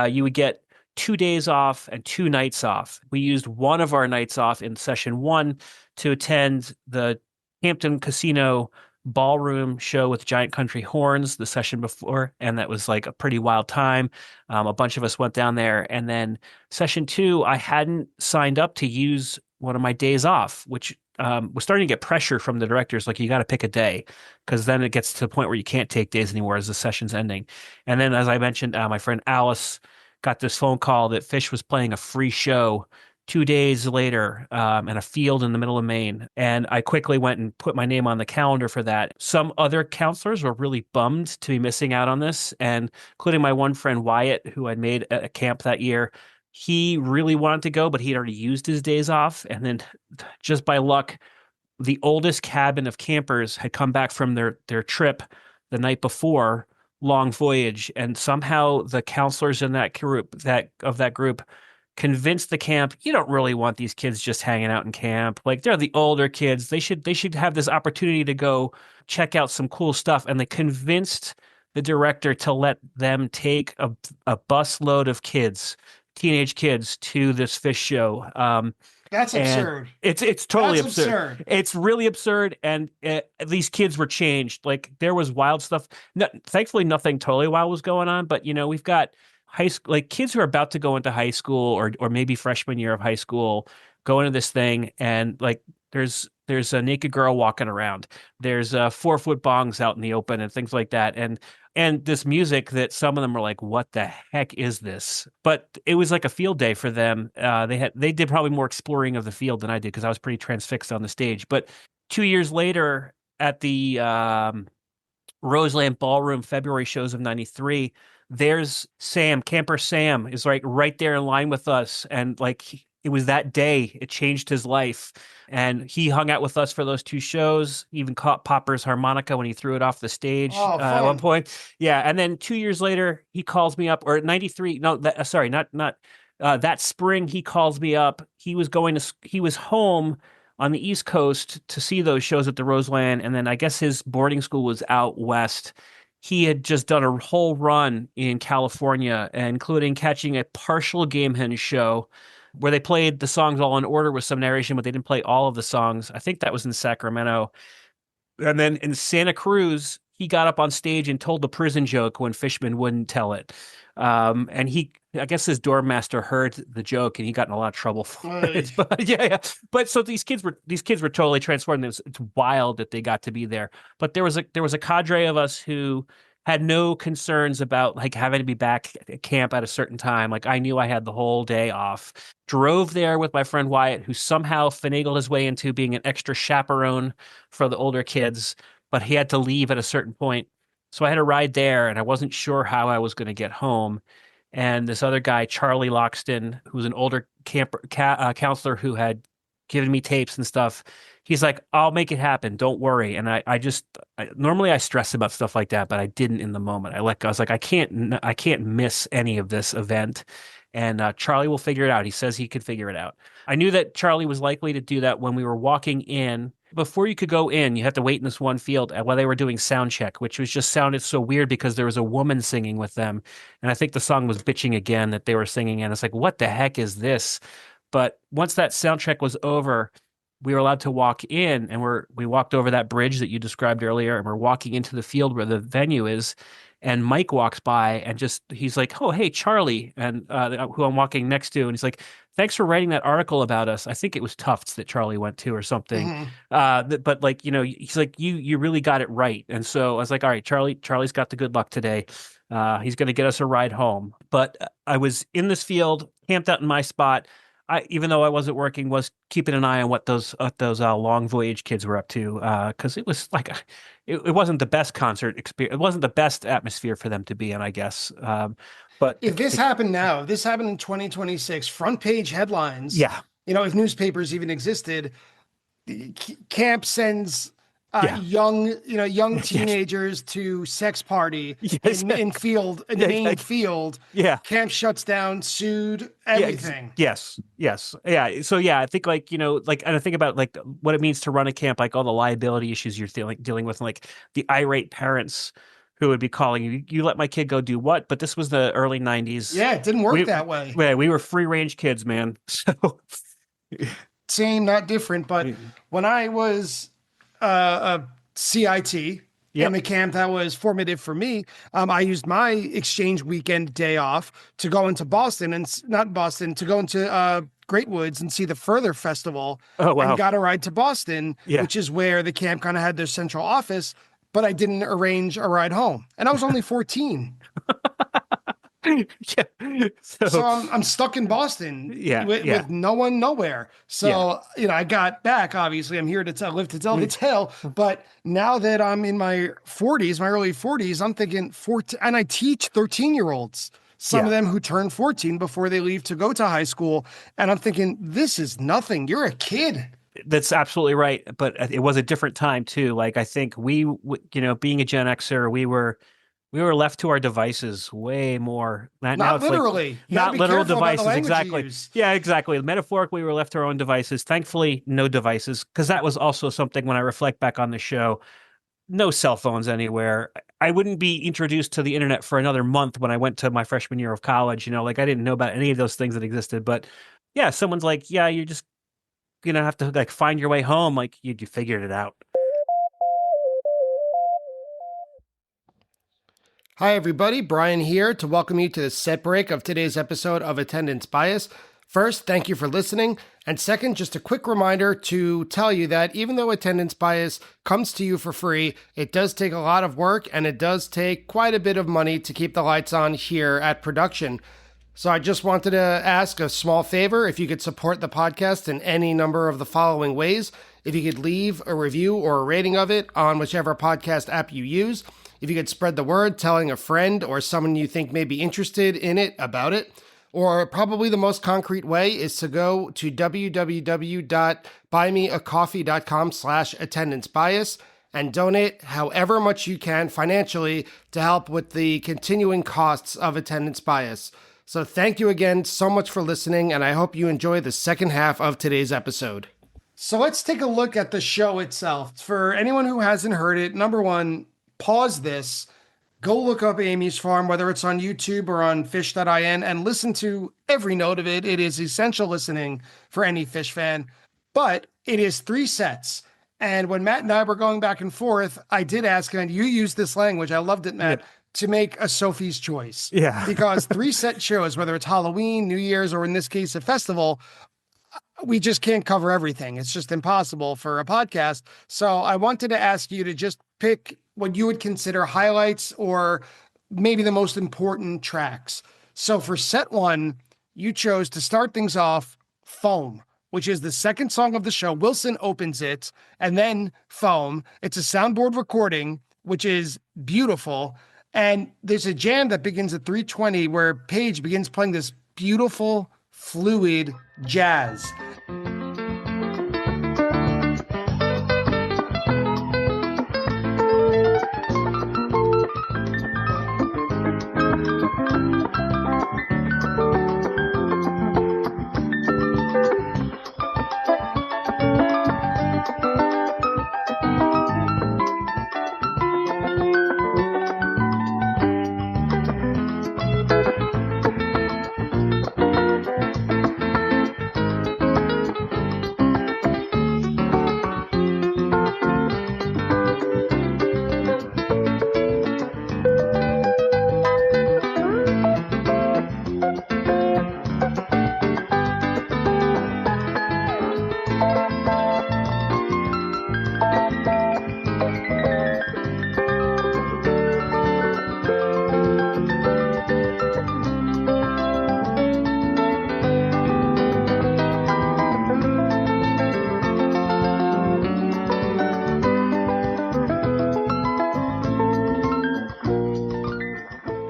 you would get 2 days off and 2 nights off. We used one of our nights off in session 1 to attend the Hampton Casino ballroom show with Giant Country Horns the session before, and that was like a pretty wild time. A bunch of us went down there, and then session 2, I hadn't signed up to use one of my days off, which was starting to get pressure from the directors, like you got to pick a day, because then it gets to the point where you can't take days anymore as the session's ending. And then, as I mentioned, my friend Alice got this phone call that Phish was playing a free show 2 days later in a field in the middle of Maine. And I quickly went and put my name on the calendar for that. Some other counselors were really bummed to be missing out on this, and including my one friend Wyatt, who I'd made at a camp that year. He really wanted to go, but he'd already used his days off. And then just by luck, the oldest cabin of campers had come back from their trip the night before, long voyage. And somehow the counselors in that group convinced the camp, you don't really want these kids just hanging out in camp. Like they're the older kids. They should have this opportunity to go check out some cool stuff. And they convinced the director to let them take a busload of kids, teenage kids, to this Phish show.
That's absurd.
It's totally
That's absurd.
It's really absurd. And these kids were changed. Like there was wild stuff. No, thankfully, nothing totally wild was going on. But we've got high school, like kids who are about to go into high school or maybe freshman year of high school, go into this thing, and like there's a naked girl walking around. There's 4-foot bongs out in the open and things like that. And this music that some of them were like, what the heck is this? But it was like a field day for them. They did probably more exploring of the field than I did because I was pretty transfixed on the stage. But 2 years later at the Roseland Ballroom February shows of 93, there's Sam, Camper Sam is right there in line with us. And like, it was that day, it changed his life. And he hung out with us for those 2 shows, even caught Popper's harmonica when he threw it off the stage at one point. Yeah. And then 2 years later, he calls me up, or 93. No, sorry, not that spring. He calls me up. He was home on the East Coast to see those shows at the Roseland. And then I guess his boarding school was out west. He had just done a whole run in California, including catching a partial Gamehin show where they played the songs all in order with some narration, but they didn't play all of the songs. I think that was in Sacramento. And then in Santa Cruz, he got up on stage and told the prison joke when Fishman wouldn't tell it. And I guess his dorm master heard the joke and he got in a lot of trouble for it. But yeah. But so these kids were totally transformed. It's wild that they got to be there. But there was a cadre of us who had no concerns about like having to be back at camp at a certain time. Like I knew I had the whole day off. Drove there with my friend Wyatt, who somehow finagled his way into being an extra chaperone for the older kids, but he had to leave at a certain point. So I had a ride there and I wasn't sure how I was going to get home. And this other guy, Charlie Loxton, who's an older counselor who had given me tapes and stuff, he's like, I'll make it happen. Don't worry. And normally I stress about stuff like that, but I didn't in the moment. I was like, I can't miss any of this event. And Charlie will figure it out. He says he could figure it out. I knew that Charlie was likely to do that when we were walking in. Before you could go in, you had to wait in this one field while they were doing sound check, which was just sounded so weird because there was a woman singing with them. And I think the song was Bitching Again that they were singing. And it's like, what the heck is this? But once that sound check was over, we were allowed to walk in, and we walked over that bridge that you described earlier, and we're walking into the field where the venue is. And Mike walks by and he's like, oh, hey, Charlie, and who I'm walking next to. And he's like, thanks for writing that article about us. I think it was Tufts that Charlie went to or something. But like, he's like, you really got it right. And so I was like, all right, Charlie's got the good luck today. He's going to get us a ride home. But I was in this field, camped out in my spot. Even though I wasn't working, was keeping an eye on what those long voyage kids were up to, because it was like it wasn't the best concert experience. It wasn't the best atmosphere for them to be in, I guess. But
if this happened now, if this happened in 2026, front page headlines.
Yeah,
if newspapers even existed, camp sends young teenagers to sex party in Maine field.
Yeah.
Camp shuts down, sued, everything.
Yes. Yeah. So yeah, I think and I think about like what it means to run a camp, like all the liability issues you're dealing with, like the irate parents who would be calling you. You let my kid go do what? But this was the early 90s.
Yeah, it didn't work that way.
Yeah, we were free range kids, man. So
same, not different. But when I was a CIT in the camp that was formative for me, I used my exchange weekend day off to go into to go into Great Woods and see the Further Festival.
Oh, wow.
And got a ride to Boston, which is where the camp kind of had their central office, but I didn't arrange a ride home. And I was only 14. So I'm stuck in Boston with no one, nowhere. So, I got back, obviously I'm here to live to tell the tale, but now that I'm in my 40s, my early 40s, I'm thinking 14, and I teach 13-year-olds, some of them who turn 14 before they leave to go to high school. And I'm thinking, this is nothing. You're a kid.
That's absolutely right. But it was a different time too. Like I think we, being a Gen Xer, we were left to our devices way more. Now it's
literally.
Not literal devices. Exactly. Yeah, exactly. Metaphorically, we were left to our own devices. Thankfully, no devices, because that was also something when I reflect back on the show, no cell phones anywhere. I wouldn't be introduced to the internet for another month when I went to my freshman year of college. I didn't know about any of those things that existed. But yeah, someone's like, yeah, you're just have to like find your way home. Like you figured it out.
Hi, everybody. Brian here to welcome you to the set break of today's episode of Attendance Bias. First, thank you for listening. And second, just a quick reminder to tell you that even though Attendance Bias comes to you for free, it does take a lot of work and it does take quite a bit of money to keep the lights on here at production. So I just wanted to ask a small favor if you could support the podcast in any number of the following ways. If you could leave a review or a rating of it on whichever podcast app you use. If you could spread the word, telling a friend or someone you think may be interested in it about it. Or probably the most concrete way is to go to www.buymeacoffee.com/attendancebias and donate however much you can financially to help with the continuing costs of Attendance Bias. So thank you again so much for listening, and I hope you enjoy the second half of today's episode. So let's take a look at the show itself. For anyone who hasn't heard it, number one, pause this, go look up Amy's Farm, whether it's on YouTube or on Phish.in, and listen to every note of it. It is essential listening for any Phish fan. But it is 3 sets. And when Matt and I were going back and forth, I did ask him, and you used this language. I loved it, Matt, to make a Sophie's choice.
Yeah.
Because 3 set shows, whether it's Halloween, New Year's, or in this case, a festival, we just can't cover everything. It's just impossible for a podcast. So I wanted to ask you to just pick what you would consider highlights or maybe the most important tracks. So for set 1, you chose to start things off Foam, which is the second song of the show. Wilson opens it, and then Foam. It's a soundboard recording, which is beautiful. And there's a jam that begins at 3:20 where Page begins playing this beautiful, fluid jazz.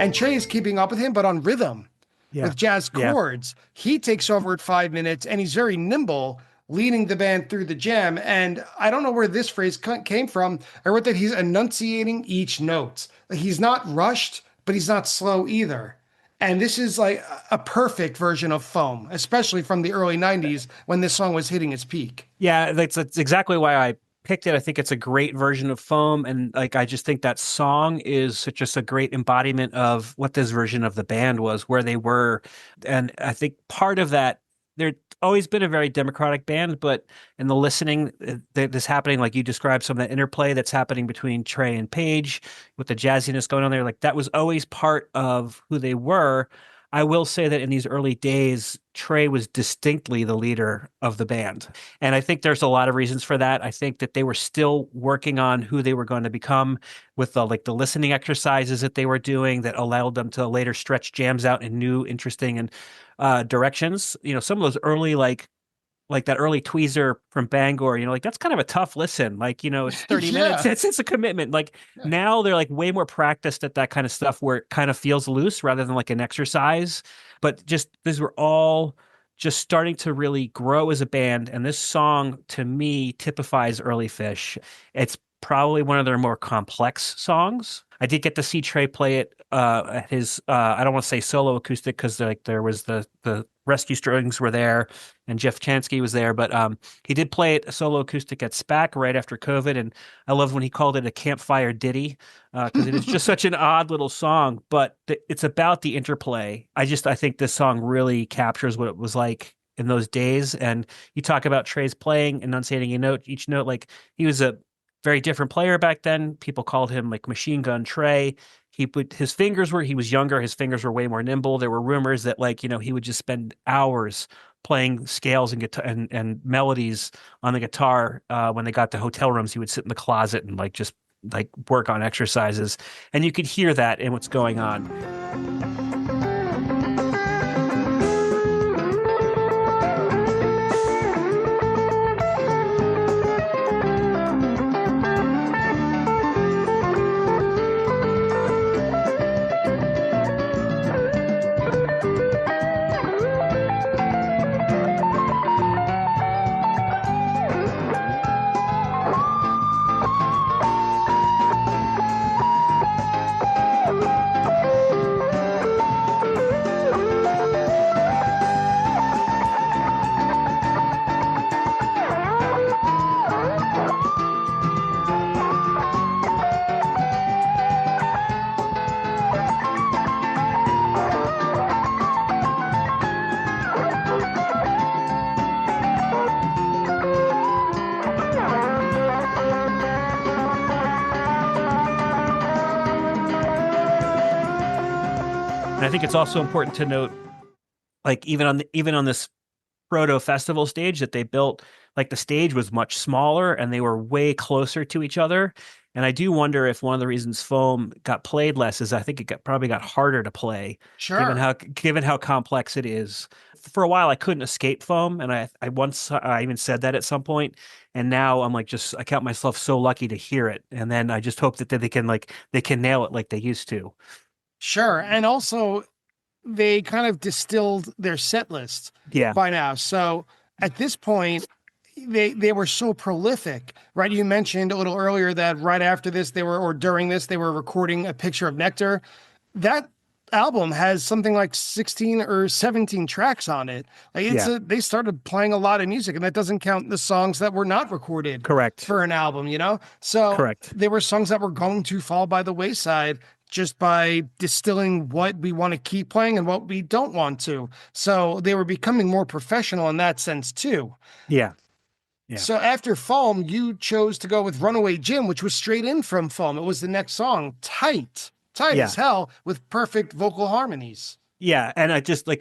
And Trey is keeping up with him, but on rhythm with jazz chords. He takes over at 5 minutes, and he's very nimble, leading the band through the jam. And I don't know where this phrase came from. I wrote that he's enunciating each note. He's not rushed, but he's not slow either. And this is like a perfect version of Foam, especially from the early 90s when this song was hitting its peak.
Yeah, that's exactly why I picked it. I think it's a great version of Foam, and like I just think that song is just a great embodiment of what this version of the band was, where they were. And I think part of that, there's always been a very democratic band, but in the listening, this happening, like you described, some of the interplay that's happening between Trey and Page with the jazziness going on there, like that was always part of who they were. I will say that in these early days, Trey was distinctly the leader of the band. And I think there's a lot of reasons for that. I think that they were still working on who they were going to become with the listening exercises that they were doing that allowed them to later stretch jams out in new, interesting and directions. You know, some of those early like that early tweezer from Bangor, you know, like that's kind of a tough listen. Like, you know, it's 30 minutes. It's a commitment. Like now they're like way more practiced at that kind of stuff where it kind of feels loose rather than like an exercise. But just these were all just starting to really grow as a band. And this song to me typifies early Phish. It's probably one of their more complex songs. I did get to see Trey play it at his I don't want to say solo acoustic because like there was the rescue strings were there and Jeff Chansky was there, but he did play it solo acoustic at SPAC right after COVID, and I loved when he called it a campfire ditty because it is just such an odd little song, but it's about the interplay. I think this song really captures what it was like in those days. And you talk about Trey's playing, enunciating each note, like he was a very different player back then. People called him like Machine Gun Trey. He was younger. His fingers were way more nimble. There were rumors that like, you know, he would just spend hours playing scales and guitar and melodies on the guitar. When they got to hotel rooms, he would sit in the closet and like, just like work on exercises. And you could hear that in what's going on. And I think it's also important to note, like even on this proto-festival stage that they built, like the stage was much smaller and they were way closer to each other. And I do wonder if one of the reasons Foam got played less is I think probably got harder to play,
Sure.
given how complex it is. For a while, I couldn't escape Foam, and I even said that at some point. And now I'm like, just I count myself so lucky to hear it, and then I just hope that they can nail it like they used to.
Sure. And also, they kind of distilled their set list
Yeah,
by now. So at this point, they were so prolific, right? You mentioned a little earlier that right after this, or during this, they were recording A Picture of Nectar. That album has something like 16 or 17 tracks on it. Like
yeah,
they started playing a lot of music, and that doesn't count the songs that were not recorded
correct,
for an album, you know? So
correct.
there were songs that were going to fall by the wayside just by distilling what we want to keep playing and what we don't want to. So they were becoming more professional in that sense too.
Yeah, yeah,
So after Foam, you chose to go with Runaway Jim, which was straight in from Foam. It was the next song, tight
yeah.
as hell, with perfect vocal harmonies.
Yeah, and I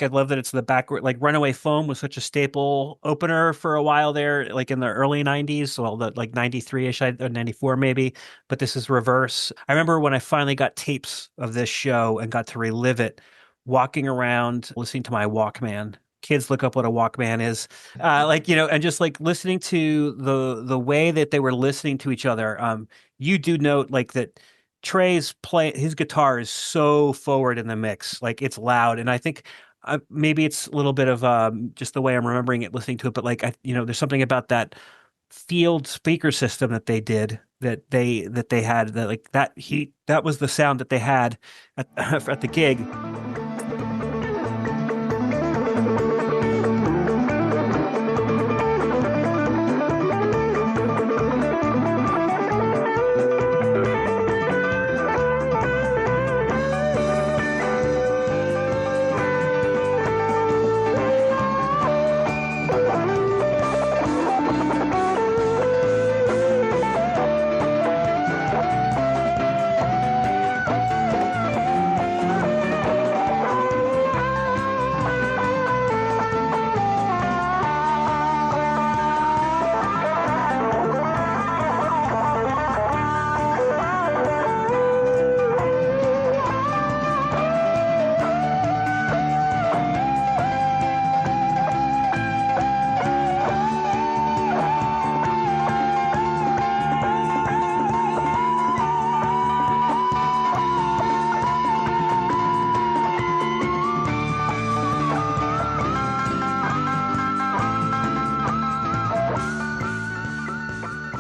love that it's the backward, like Runaway Foam was such a staple opener for a while there, like in the early 90s, well, like 93-ish, or 94 maybe, but this is reverse. I remember when I finally got tapes of this show and got to relive it, walking around listening to my Walkman. Kids look up what a Walkman is. And just like listening to the way that they were listening to each other. You do note like that his guitar is so forward in the mix, like it's loud, and I think maybe it's a little bit of just the way I'm remembering it, listening to it. But like there's something about that field speaker system that they did that they had that like that was the sound that they had at at the gig.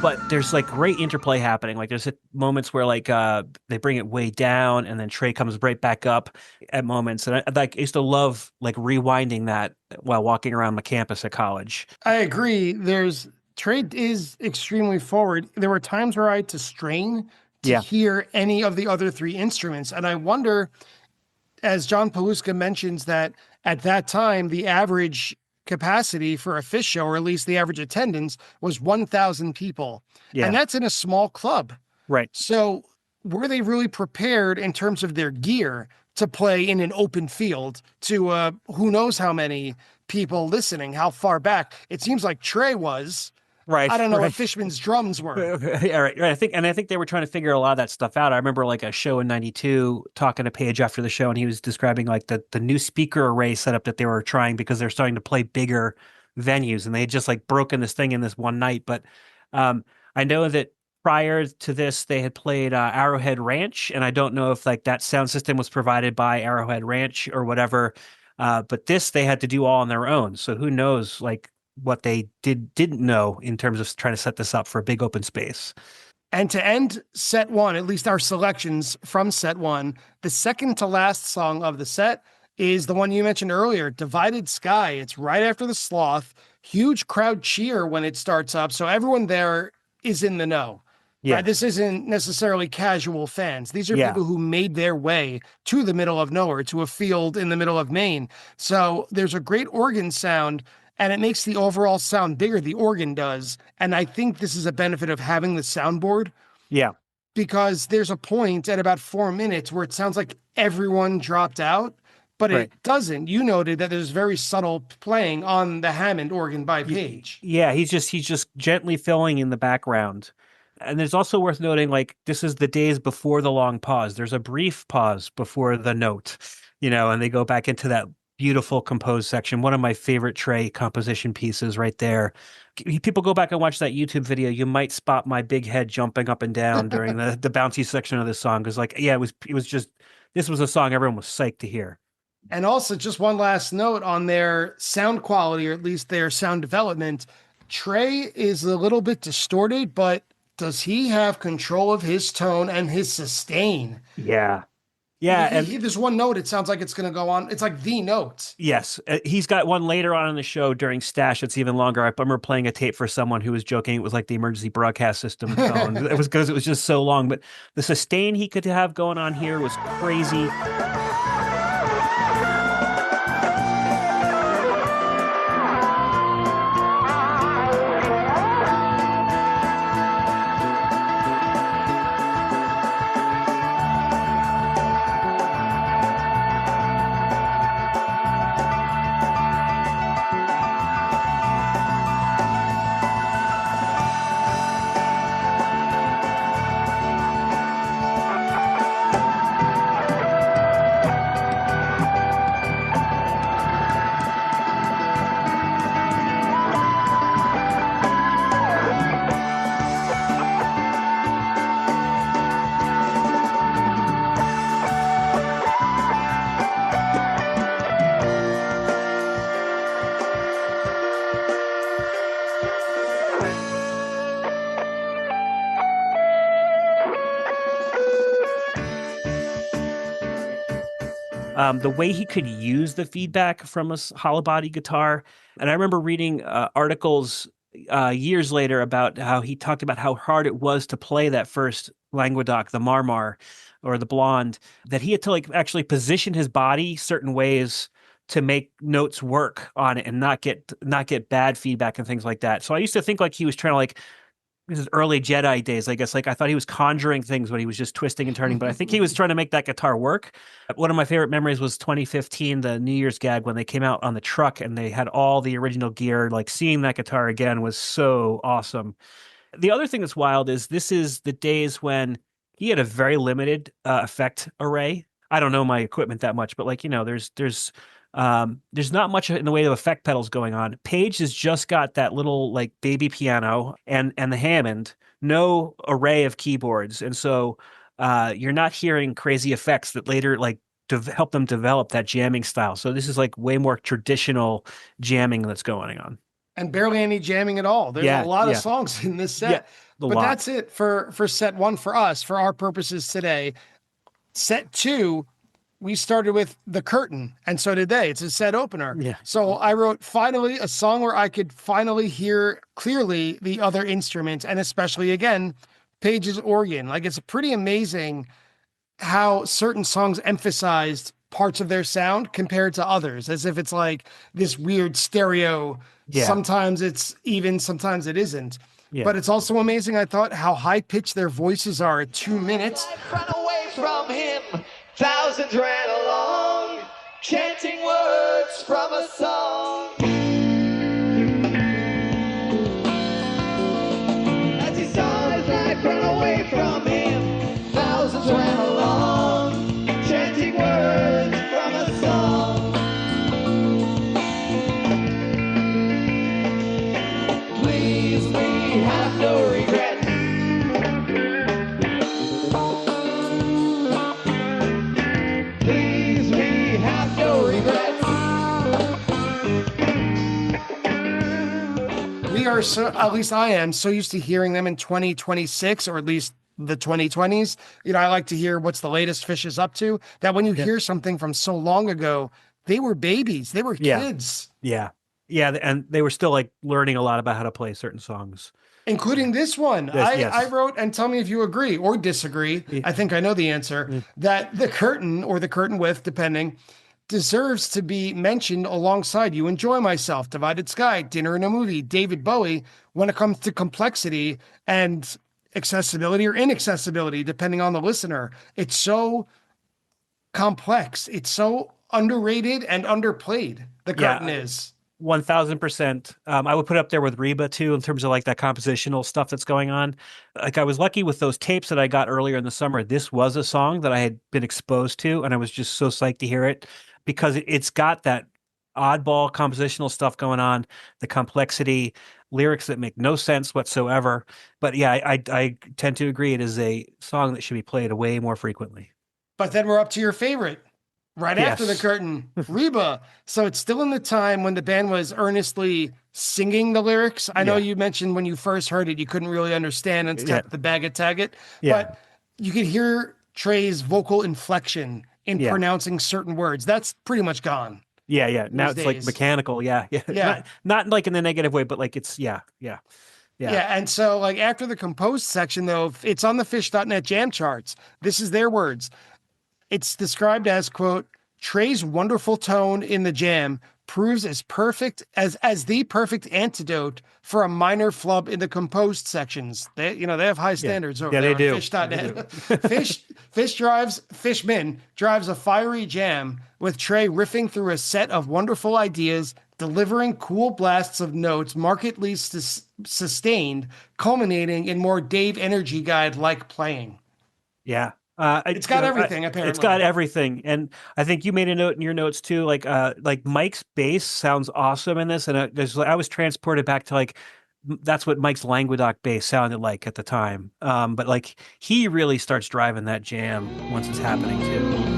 But there's like great interplay happening. Like there's moments where like they bring it way down and then Trey comes right back up at moments. And I used to love like rewinding that while walking around the campus at college.
I agree. Trey is extremely forward. There were times where I had to strain to
Yeah.
hear any of the other three instruments. And I wonder, as John Paluska mentions, that at that time, the average capacity for a Phish show, or at least the average attendance, was 1,000 people.
Yeah.
And that's in a small club.
Right.
So were they really prepared in terms of their gear to play in an open field to who knows how many people listening, how far back? It seems like Trey was.
Right.
I don't know
right.
what Fishman's drums were.
Yeah, right. I think they were trying to figure a lot of that stuff out. I remember like a show in '92 talking to Paige after the show, and he was describing like the new speaker array setup that they were trying because they're starting to play bigger venues, and they had just like broken this thing in this one night. But I know that prior to this, they had played Arrowhead Ranch, and I don't know if like that sound system was provided by Arrowhead Ranch or whatever. But this they had to do all on their own. So who knows like what they didn't know in terms of trying to set this up for a big open space.
And to end set one, at least our selections from set one, the second to last song of the set is the one you mentioned earlier, Divided Sky. It's right after the Sloth. Huge crowd cheer when it starts up. So everyone there is in the know.
Yeah.
Right? This isn't necessarily casual fans. These are
Yeah.
people who made their way to the middle of nowhere, to a field in the middle of Maine. So there's a great organ sound, and it makes the overall sound bigger. The organ does. And I think this is a benefit of having the soundboard.
Yeah.
Because there's a point at about 4 minutes where it sounds like everyone dropped out. but
Right.
it doesn't. You noted that there's very subtle playing on the Hammond organ by Page.
Yeah, he's just gently filling in the background. And there's also worth noting, like, this is the days before the long pause. There's a brief pause before the note, and they go back into that beautiful composed section. One of my favorite Trey composition pieces right there. People go back and watch that YouTube video. You might spot my big head jumping up and down during the bouncy section of this song. Because, like, yeah, this was a song everyone was psyched to hear.
And also, just one last note on their sound quality, or at least their sound development. Trey is a little bit distorted, but does he have control of his tone and his sustain?
Yeah. Yeah. And
there's one note, it sounds like it's going to go on. It's like the note.
yes. He's got one later on in the show during Stash. It's even longer. I remember playing a tape for someone who was joking. It was like the emergency broadcast system phone. It was because it was just so long. But the sustain he could have going on here was crazy. The way he could use the feedback from a hollow body guitar. And I remember reading articles years later about how he talked about how hard it was to play that first Languedoc, the Marmar or the Blonde, that he had to like actually position his body certain ways to make notes work on it and not get bad feedback and things like that. So I used to think like he was trying to like, this is early Jedi days, I guess. Like I thought he was conjuring things when he was just twisting and turning, but I think he was trying to make that guitar work. One of my favorite memories was 2015, the New Year's gag, when they came out on the truck and they had all the original gear. Like seeing that guitar again was so awesome. The other thing that's wild is this is the days when he had a very limited effect array. I don't know my equipment that much, but like, there's not much in the way of effect pedals going on. Page has just got that little like baby piano and the Hammond, no array of keyboards. And so you're not hearing crazy effects that later like help them develop that jamming style. So this is like way more traditional jamming that's going on.
And barely any jamming at all. There's a lot of songs in this set. But that's it for set one for us, for our purposes today. Set two, we started with The Curtain, and so did they. It's a set opener.
Yeah.
So I wrote, finally, a song where I could finally hear clearly the other instruments, and especially, again, Page's organ. Like, it's pretty amazing how certain songs emphasized parts of their sound compared to others, as if it's like this weird stereo. Yeah. Sometimes it's even, sometimes it isn't. Yeah. But it's also amazing, I thought, how high-pitched their voices are at 2 minutes.
Run away from him. Thousands ran along, chanting words from a song. As he saw his life run away from him, thousands ran along, chanting words from a song. Please, we have no regrets.
We are so, at least I am so used to hearing them in 2026, or at least the 2020s. I like to hear what's the latest Phish is up to, that when you hear something from so long ago, they were babies, they were kids.
Yeah. And they were still like learning a lot about how to play certain songs.
Including this one.
Yes.
I wrote, and tell me if you agree or disagree, I think I know the answer, that The Curtain, or The Curtain With, depending, deserves to be mentioned alongside You Enjoy Myself, Divided Sky, Dinner in a Movie, David Bowie, when it comes to complexity and accessibility or inaccessibility, depending on the listener. It's so complex. It's so underrated and underplayed. The curtain is
1000%. I would put it up there with Reba too, in terms of like that compositional stuff that's going on. Like I was lucky with those tapes that I got earlier in the summer. This was a song that I had been exposed to, and I was just so psyched to hear it because it's got that oddball compositional stuff going on, the complexity, lyrics that make no sense whatsoever. But yeah, I tend to agree. It is a song that should be played way more frequently.
But then we're up to your favorite. Right after the
Yes.
curtain, Reba. So it's still in the time when the band was earnestly singing the lyrics. I know
Yeah.
you mentioned when you first heard it, you couldn't really understand and it's
Yeah.
got the bag it tag it.
Yeah.
But you could hear Trey's vocal inflection in
Yeah.
pronouncing certain words. That's pretty much gone.
Yeah. Now
These
it's like
days.
mechanical. Yeah.
Yeah.
Not like in the negative way, but like it's yeah.
Yeah. And so like after the composed section though, it's on the Phish.net jam charts. This is their words. It's described as, quote, Trey's wonderful tone in the jam proves as perfect as the perfect antidote for a minor flub in the composed sections. They have high standards over
Yeah,
there
they
on
do.
Phish.net. Fishman drives a fiery jam with Trey riffing through a set of wonderful ideas, delivering cool blasts of notes markedly sustained, culminating in more Dave Energy Guide like playing.
Yeah.
It's got everything, apparently.
It's got everything. And I think you made a note in your notes too, like Mike's bass sounds awesome in this. And I was transported back to like, that's what Mike's Languedoc bass sounded like at the time. But like he really starts driving that jam once it's happening too.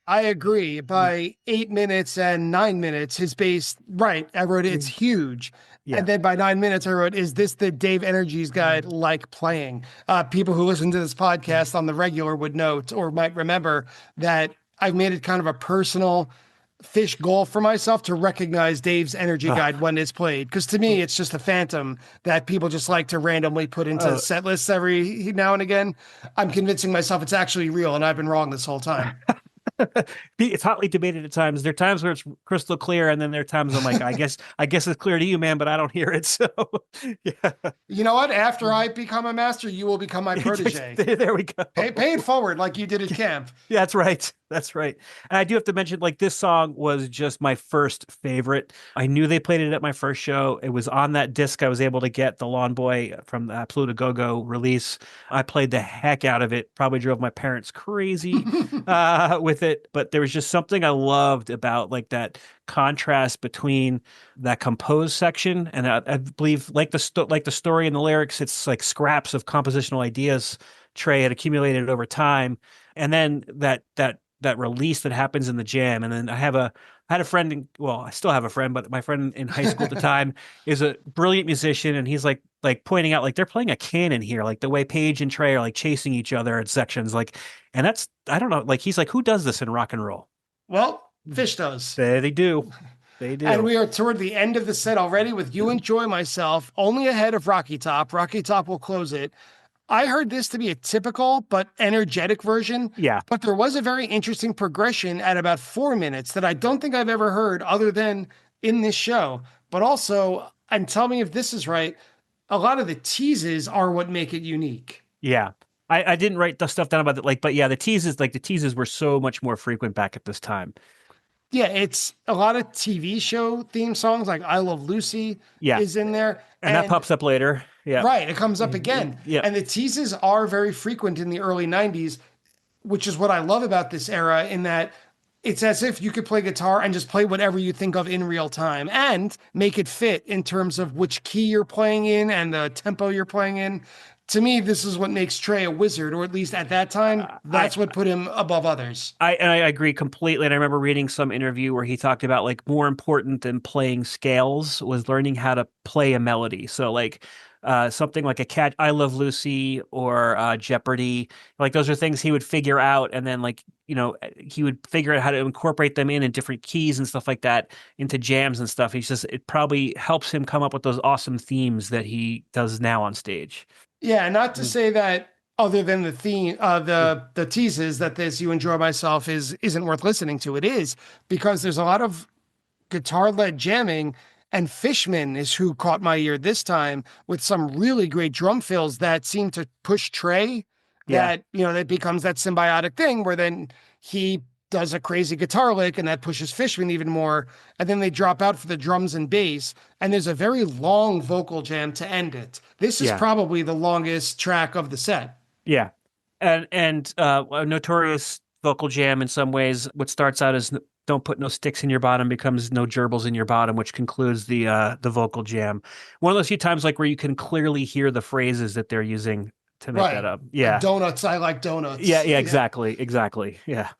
I agree. By 8 minutes and 9 minutes, his bass, right, I wrote it's huge.
Yeah.
And then by 9 minutes, I wrote, is this the Dave Energy's Guide like playing? People who listen to this podcast on the regular would note or might remember that I've made it kind of a personal Phish goal for myself to recognize Dave's Energy Guide when it's played. Because to me, it's just a phantom that people just like to randomly put into set lists every now and again. I'm convincing myself it's actually real, and I've been wrong this whole time.
It's hotly debated at times. There are times where it's crystal clear, and then there are times I'm like, I guess it's clear to you, man, but I don't hear it. So, yeah.
You know what? After I become a master, you will become my protege.
There we go.
Pay it forward like you did at camp.
Yeah, that's right. That's right. And I do have to mention, like, this song was just my first favorite. I knew they played it at my first show. It was on that disc I was able to get, the Lawn Boy from the Pluto Go-Go release. I played the heck out of it. Probably drove my parents crazy with it. But there was just something I loved about, like, that contrast between that composed section and I believe, like the story and the lyrics, it's like scraps of compositional ideas Trey had accumulated over time, and then that release that happens in the jam. And then I had a friend, I still have a friend, but my friend in high school at the time is a brilliant musician, and he's like pointing out, like, they're playing a canon here, like the way Paige and Trey are like chasing each other in sections, like, and that's, I don't know, like, he's like, who does this in rock and roll?
Well, Phish does.
They do. They do.
And we are toward the end of the set already with You Enjoy Myself, only ahead of Rocky Top. Rocky Top will close it. I heard this to be a typical but energetic version.
Yeah.
But there was a very interesting progression at about 4 minutes that I don't think I've ever heard other than in this show. But also, and tell me if this is right, a lot of the teases are what make it unique.
Yeah. I didn't write the stuff down about it, but yeah, the teases were so much more frequent back at this time.
Yeah, it's a lot of TV show theme songs like I Love Lucy is in there.
And that pops up later. Yeah.
Right, it comes up again.
Yeah.
And the teases are very frequent in the early 90s, which is what I love about this era, in that it's as if you could play guitar and just play whatever you think of in real time and make it fit in terms of which key you're playing in and the tempo you're playing in. To me, this is what makes Trey a wizard, or at least at that time, that's what put him above others.
I agree completely. And I remember reading some interview where he talked about like more important than playing scales was learning how to play a melody. So like something like I Love Lucy or Jeopardy, like those are things he would figure out. And then like, he would figure out how to incorporate them in different keys and stuff like that into jams and stuff. He says it probably helps him come up with those awesome themes that he does now on stage.
Yeah, not to say that other than the theme, the teases that this You Enjoy Myself isn't worth listening to. It is, because there's a lot of guitar-led jamming, and Fishman is who caught my ear this time with some really great drum fills that seem to push Trey. That, that becomes that symbiotic thing where then he does a crazy guitar lick and that pushes Fishman even more. And then they drop out for the drums and bass. And there's a very long vocal jam to end it. This is probably the longest track of the set.
Yeah. And a notorious vocal jam in some ways. What starts out as "Don't put no sticks in your bottom" becomes "No gerbils in your bottom," which concludes the vocal jam. One of those few times like where you can clearly hear the phrases that they're using to make that up. Yeah.
Donuts, I like donuts.
Yeah, exactly. Yeah.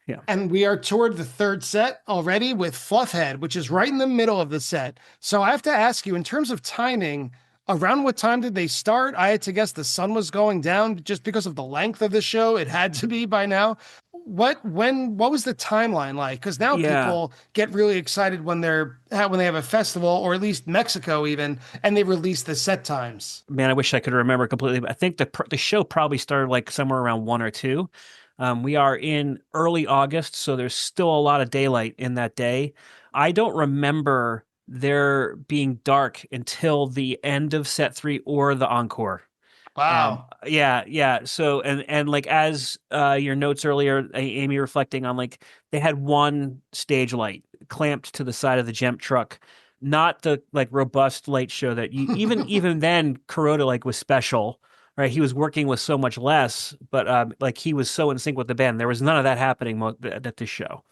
Yeah.
And we are toward the third set already with Fluffhead, which is right in the middle of the set. So I have to ask you, in terms of timing, around what time did they start? I had to guess the sun was going down just because of the length of the show. It had to be by now. What was the timeline like? Because now people get really excited when they have a festival, or at least Mexico even, and they release the set times.
Man, I wish I could remember completely. But I think the show probably started like somewhere around 1 or 2. We are in early August, so there's still a lot of daylight in that day. I don't remember there being dark until the end of set 3 or the encore.
Wow.
Yeah. So, and like, as your notes earlier, Amy, reflecting on, like, they had one stage light clamped to the side of the Gemp truck, not the like robust light show that you, even then Kuroda like was special, right? He was working with so much less, but like he was so in sync with the band. There was none of that happening at this show.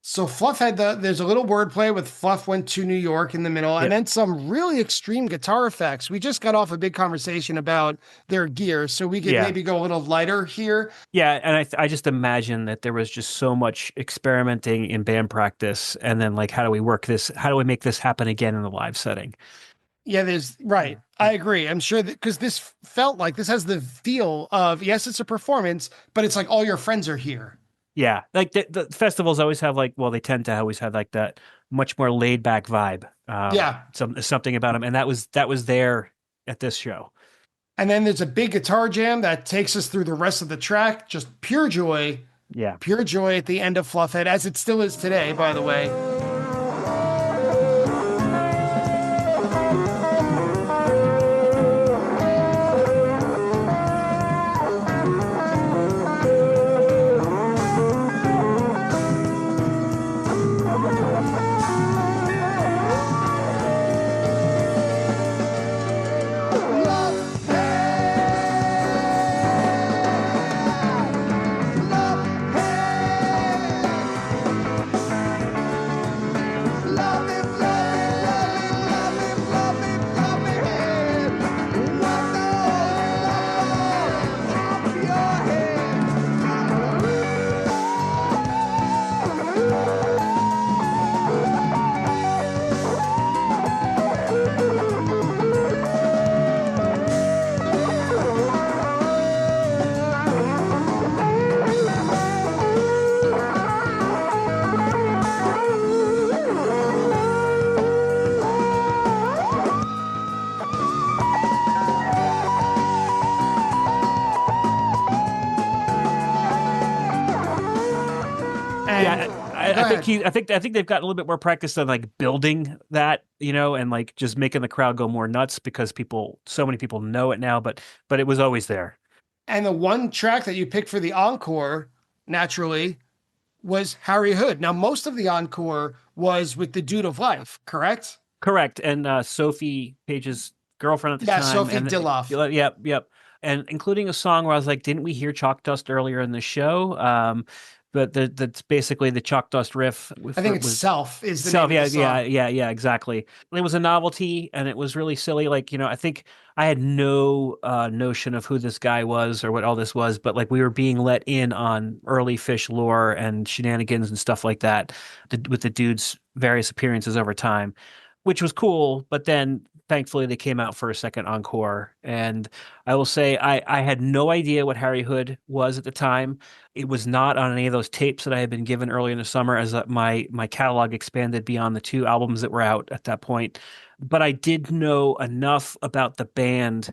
So Fluff had there's a little wordplay with Fluff went to New York in the middle, and then some really extreme guitar effects. We just got off a big conversation about their gear, so we could maybe go a little lighter here.
Yeah, and I just imagine that there was just so much experimenting in band practice, and then like, how do we work this? How do we make this happen again in the live setting?
Yeah, right. I agree. I'm sure that because this felt like this has the feel of, yes, it's a performance, but it's like all your friends are here.
Yeah, like the festivals always have like, well, they tend to always have like that much more laid back vibe. Something about them, and that was there at this show.
And then there's a big guitar jam that takes us through the rest of the track. Just pure joy.
Yeah,
pure joy at the end of Fluffhead, as it still is today, by the way. ahead.
I think they've gotten a little bit more practice on like building that, and like just making the crowd go more nuts because so many people know it now, but it was always there.
And the one track that you picked for the encore, naturally, was Harry Hood. Now, most of the encore was with the Dude of Life, correct?
Correct. And Sophie Page's girlfriend at the
Yeah,
time.
Sophie
and
Dilloff.
Yep. And including a song where I was like, didn't we hear Chalk Dust earlier in the show? But that's basically the Chalk Dust riff.
I think it's Self is the
Self,
name of the song.
yeah, exactly. It was a novelty, and it was really silly. Like, I think I had no notion of who this guy was or what all this was, but like we were being let in on early Phish lore and shenanigans and stuff like that with the dude's various appearances over time, which was cool. But then thankfully they came out for a second encore. And I will say I had no idea what Harry Hood was at the time. It was not on any of those tapes that I had been given early in the summer as my catalog expanded beyond the 2 albums that were out at that point. But I did know enough about the band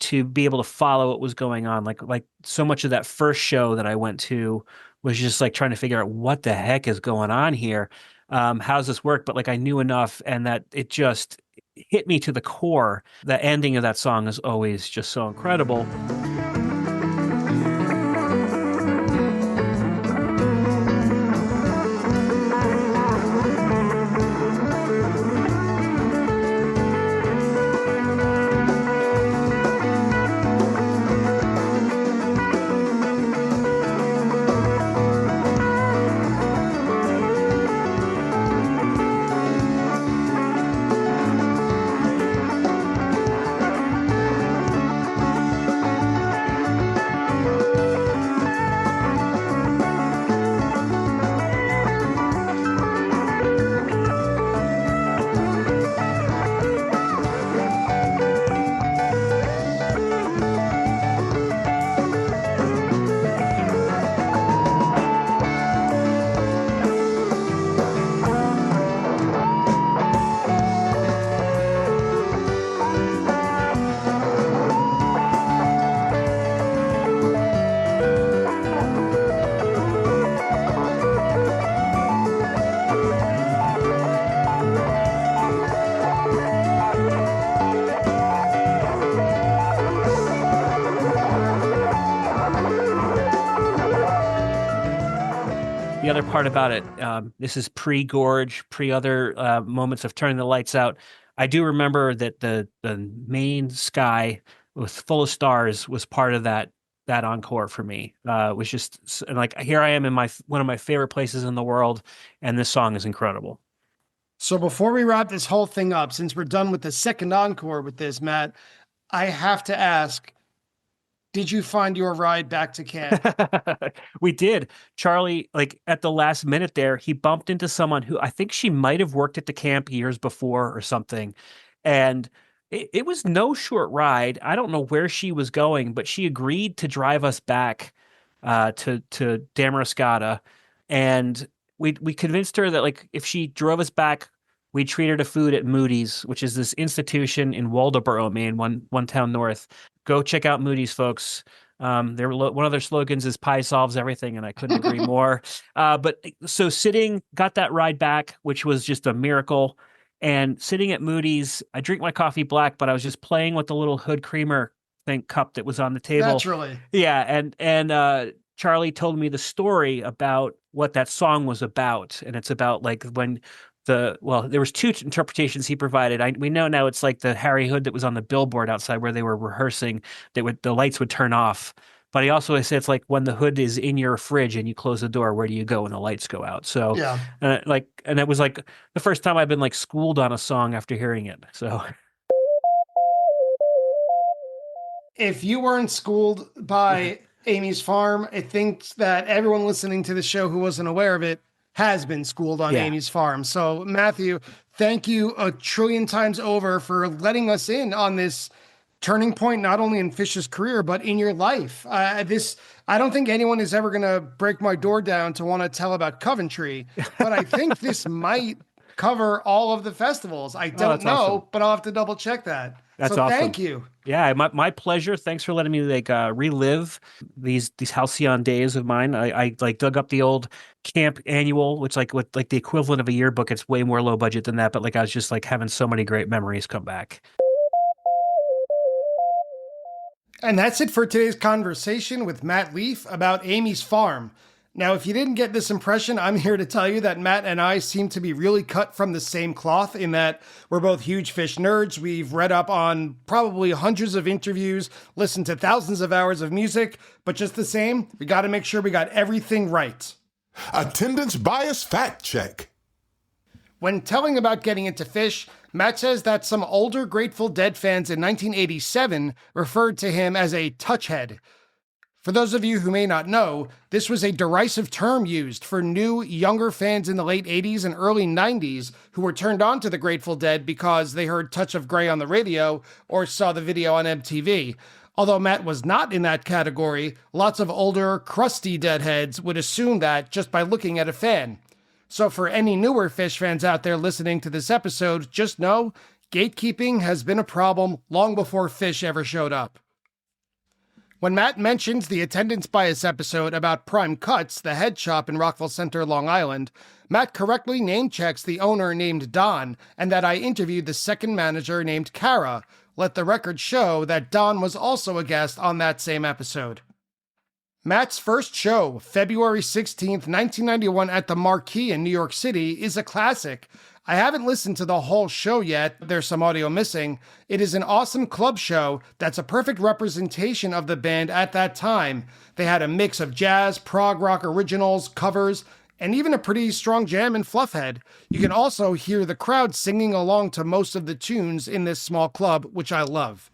to be able to follow what was going on. Like so much of that first show that I went to was just like trying to figure out what the heck is going on here. How's this work? But like I knew enough, and that it just hit me to the core. The ending of that song is always just so incredible. The other part about it, this is pre-Gorge, pre-other moments of turning the lights out. I do remember that the Maine sky with full of stars was part of that encore for me. It was just like, here I am in one of my favorite places in the world, and this song is incredible.
So before we wrap this whole thing up, since we're done with the second encore with this, Matt, I have to ask, did you find your ride back to camp?
We did. Charlie, like at the last minute there, he bumped into someone who I think she might have worked at the camp years before or something. And it was no short ride. I don't know where she was going, but she agreed to drive us back to Damariscotta. And we convinced her that like if she drove us back, we'd treat her to food at Moody's, which is this institution in Waldoboro, Maine, one town north. Go check out Moody's, folks. One of their slogans is "Pie solves everything," and I couldn't agree more. But so got that ride back, which was just a miracle. And sitting at Moody's, I drink my coffee black, but I was just playing with the little Hood creamer cup that was on the table.
Naturally,
yeah. And Charlie told me the story about what that song was about, and it's about like when. There was 2 interpretations he provided. We know now it's like the Harry Hood that was on the billboard outside where they were rehearsing. The lights would turn off. But he also said it's like when the hood is in your fridge and you close the door, where do you go when the lights go out? So
yeah.
And it was like the first time I've been like schooled on a song after hearing it. So
If you weren't schooled by Amy's Farm, I think that everyone listening to the show who wasn't aware of it has been schooled on Amy's Farm. So Matthew, thank you a trillion times over for letting us in on this turning point, not only in Phish's career, but in your life. I don't think anyone is ever going to break my door down to want to tell about Coventry, but I think this might cover all of the festivals. I don't
that's
know,
awesome.
but I'll have to double check that.
That's
so
awesome.
Thank you.
Yeah, my pleasure. Thanks for letting me relive these halcyon days of mine. I like dug up the old camp annual, which with the equivalent of a yearbook. It's way more low budget than that, but I was just having so many great memories come back.
And that's it for today's conversation with Matt Leaf about Amy's Farm. Now, if you didn't get this impression, I'm here to tell you that Matt and I seem to be really cut from the same cloth in that we're both huge Phish nerds. We've read up on probably hundreds of interviews, listened to thousands of hours of music, but just the same, we got to make sure we got everything right.
Attendance bias fact check.
When telling about getting into Phish, Matt says that some older Grateful Dead fans in 1987 referred to him as a touchhead. For those of you who may not know, this was a derisive term used for new, younger fans in the late 80s and early 90s who were turned on to the Grateful Dead because they heard Touch of Grey on the radio or saw the video on MTV. Although Matt was not in that category, lots of older, crusty Deadheads would assume that just by looking at a fan. So for any newer Phish fans out there listening to this episode, just know gatekeeping has been a problem long before Phish ever showed up. When Matt mentions the attendance bias episode about Prime Cuts, the head shop in Rockville Center, Long Island, Matt correctly name-checks the owner named Don and that I interviewed the second manager named Kara. Let the record show that Don was also a guest on that same episode. Matt's first show, February 16th, 1991 at the Marquee in New York City, is a classic. I haven't listened to the whole show yet. There's some audio missing. It is an awesome club show that's a perfect representation of the band at that time. They had a mix of jazz, prog rock originals, covers, and even a pretty strong jam in Fluffhead. You can also hear the crowd singing along to most of the tunes in this small club, which I love.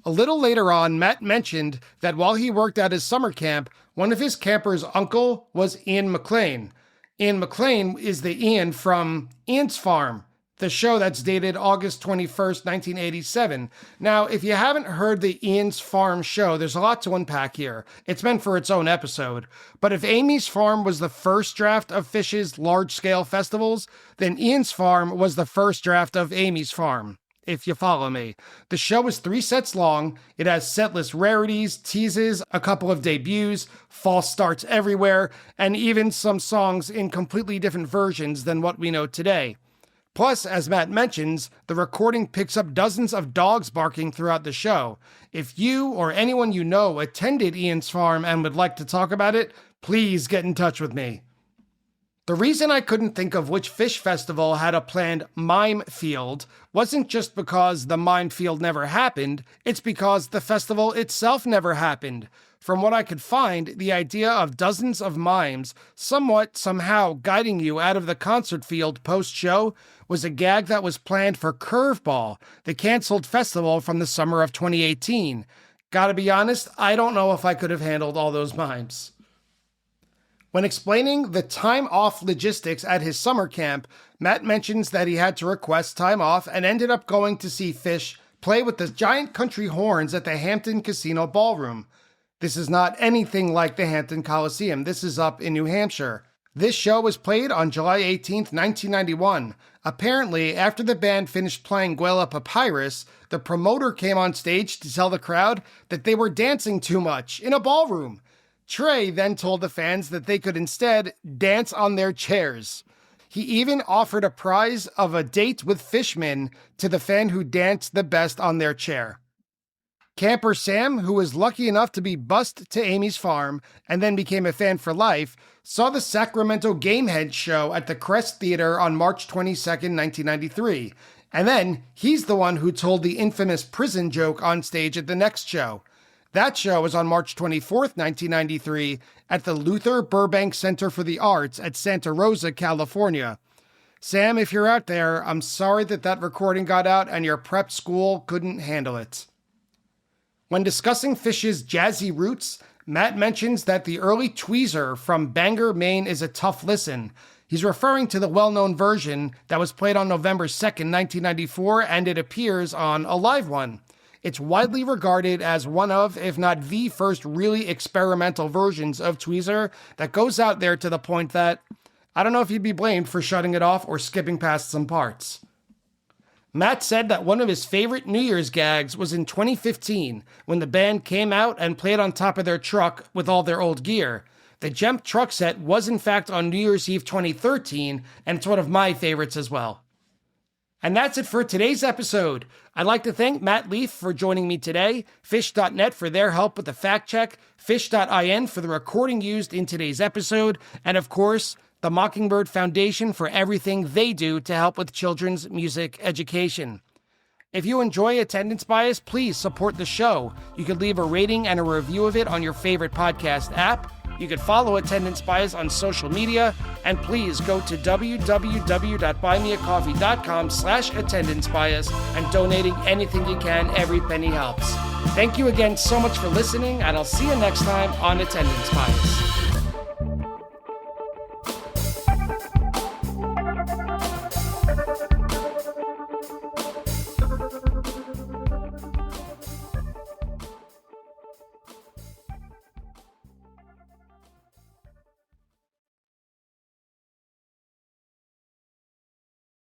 A little later on, Matt mentioned that while he worked at his summer camp, one of his campers' uncle was Ian McLean. Ian McLean is the Ian from Ian's Farm, the show that's dated August 21st, 1987. Now, if you haven't heard the Ian's Farm show, there's a lot to unpack here. It's meant for its own episode. But if Amy's Farm was the first draft of Phish's large-scale festivals, then Ian's Farm was the first draft of Amy's Farm, if you follow me. The show is 3 sets long. It has setlist rarities, teases, a couple of debuts, false starts everywhere, and even some songs in completely different versions than what we know today. Plus, as Matt mentions, the recording picks up dozens of dogs barking throughout the show. If you or anyone you know attended Ian's Farm and would like to talk about it, please get in touch with me. The reason I couldn't think of which Phish festival had a planned mime field wasn't just because the mime field never happened, it's because the festival itself never happened. From what I could find, the idea of dozens of mimes somehow guiding you out of the concert field post-show was a gag that was planned for Curve Ball, the canceled festival from the summer of 2018. Gotta be honest, I don't know if I could have handled all those mimes. When explaining the time-off logistics at his summer camp, Matt mentions that he had to request time off and ended up going to see Phish play with the giant country horns at the Hampton Casino Ballroom. This is not anything like the Hampton Coliseum. This is up in New Hampshire. This show was played on July 18th, 1991. Apparently, after the band finished playing Guela Papyrus, the promoter came on stage to tell the crowd that they were dancing too much in a ballroom. Trey then told the fans that they could instead dance on their chairs. He even offered a prize of a date with Fishman to the fan who danced the best on their chair. Camper Sam, who was lucky enough to be bussed to Amy's Farm and then became a fan for life, saw the Sacramento Gamehead show at the Crest Theater on March 22nd, 1993. And then he's the one who told the infamous prison joke on stage at the next show. That show was on March 24th, 1993, at the Luther Burbank Center for the Arts at Santa Rosa, California. Sam, if you're out there, I'm sorry that recording got out and your prep school couldn't handle it. When discussing Phish's jazzy roots, Matt mentions that the early tweezer from Bangor, Maine is a tough listen. He's referring to the well-known version that was played on November 2nd, 1994, and it appears on a live one. It's widely regarded as one of, if not the first really experimental versions of Tweezer that goes out there to the point that I don't know if he'd be blamed for shutting it off or skipping past some parts. Matt said that one of his favorite New Year's gags was in 2015 when the band came out and played on top of their truck with all their old gear. The Jemp truck set was in fact on New Year's Eve 2013, and it's one of my favorites as well. And that's it for today's episode. I'd like to thank Matt Leaf for joining me today, Phish.net for their help with the fact check, Phish.in for the recording used in today's episode, and of course, the Mockingbird Foundation for everything they do to help with children's music education. If you enjoy Attendance Bias, please support the show. You could leave a rating and a review of it on your favorite podcast app. You could follow Attendance Bias on social media, and please go to www.buymeacoffee.com/attendancebias and donating anything you can. Every penny helps. Thank you again so much for listening, and I'll see you next time on Attendance Bias.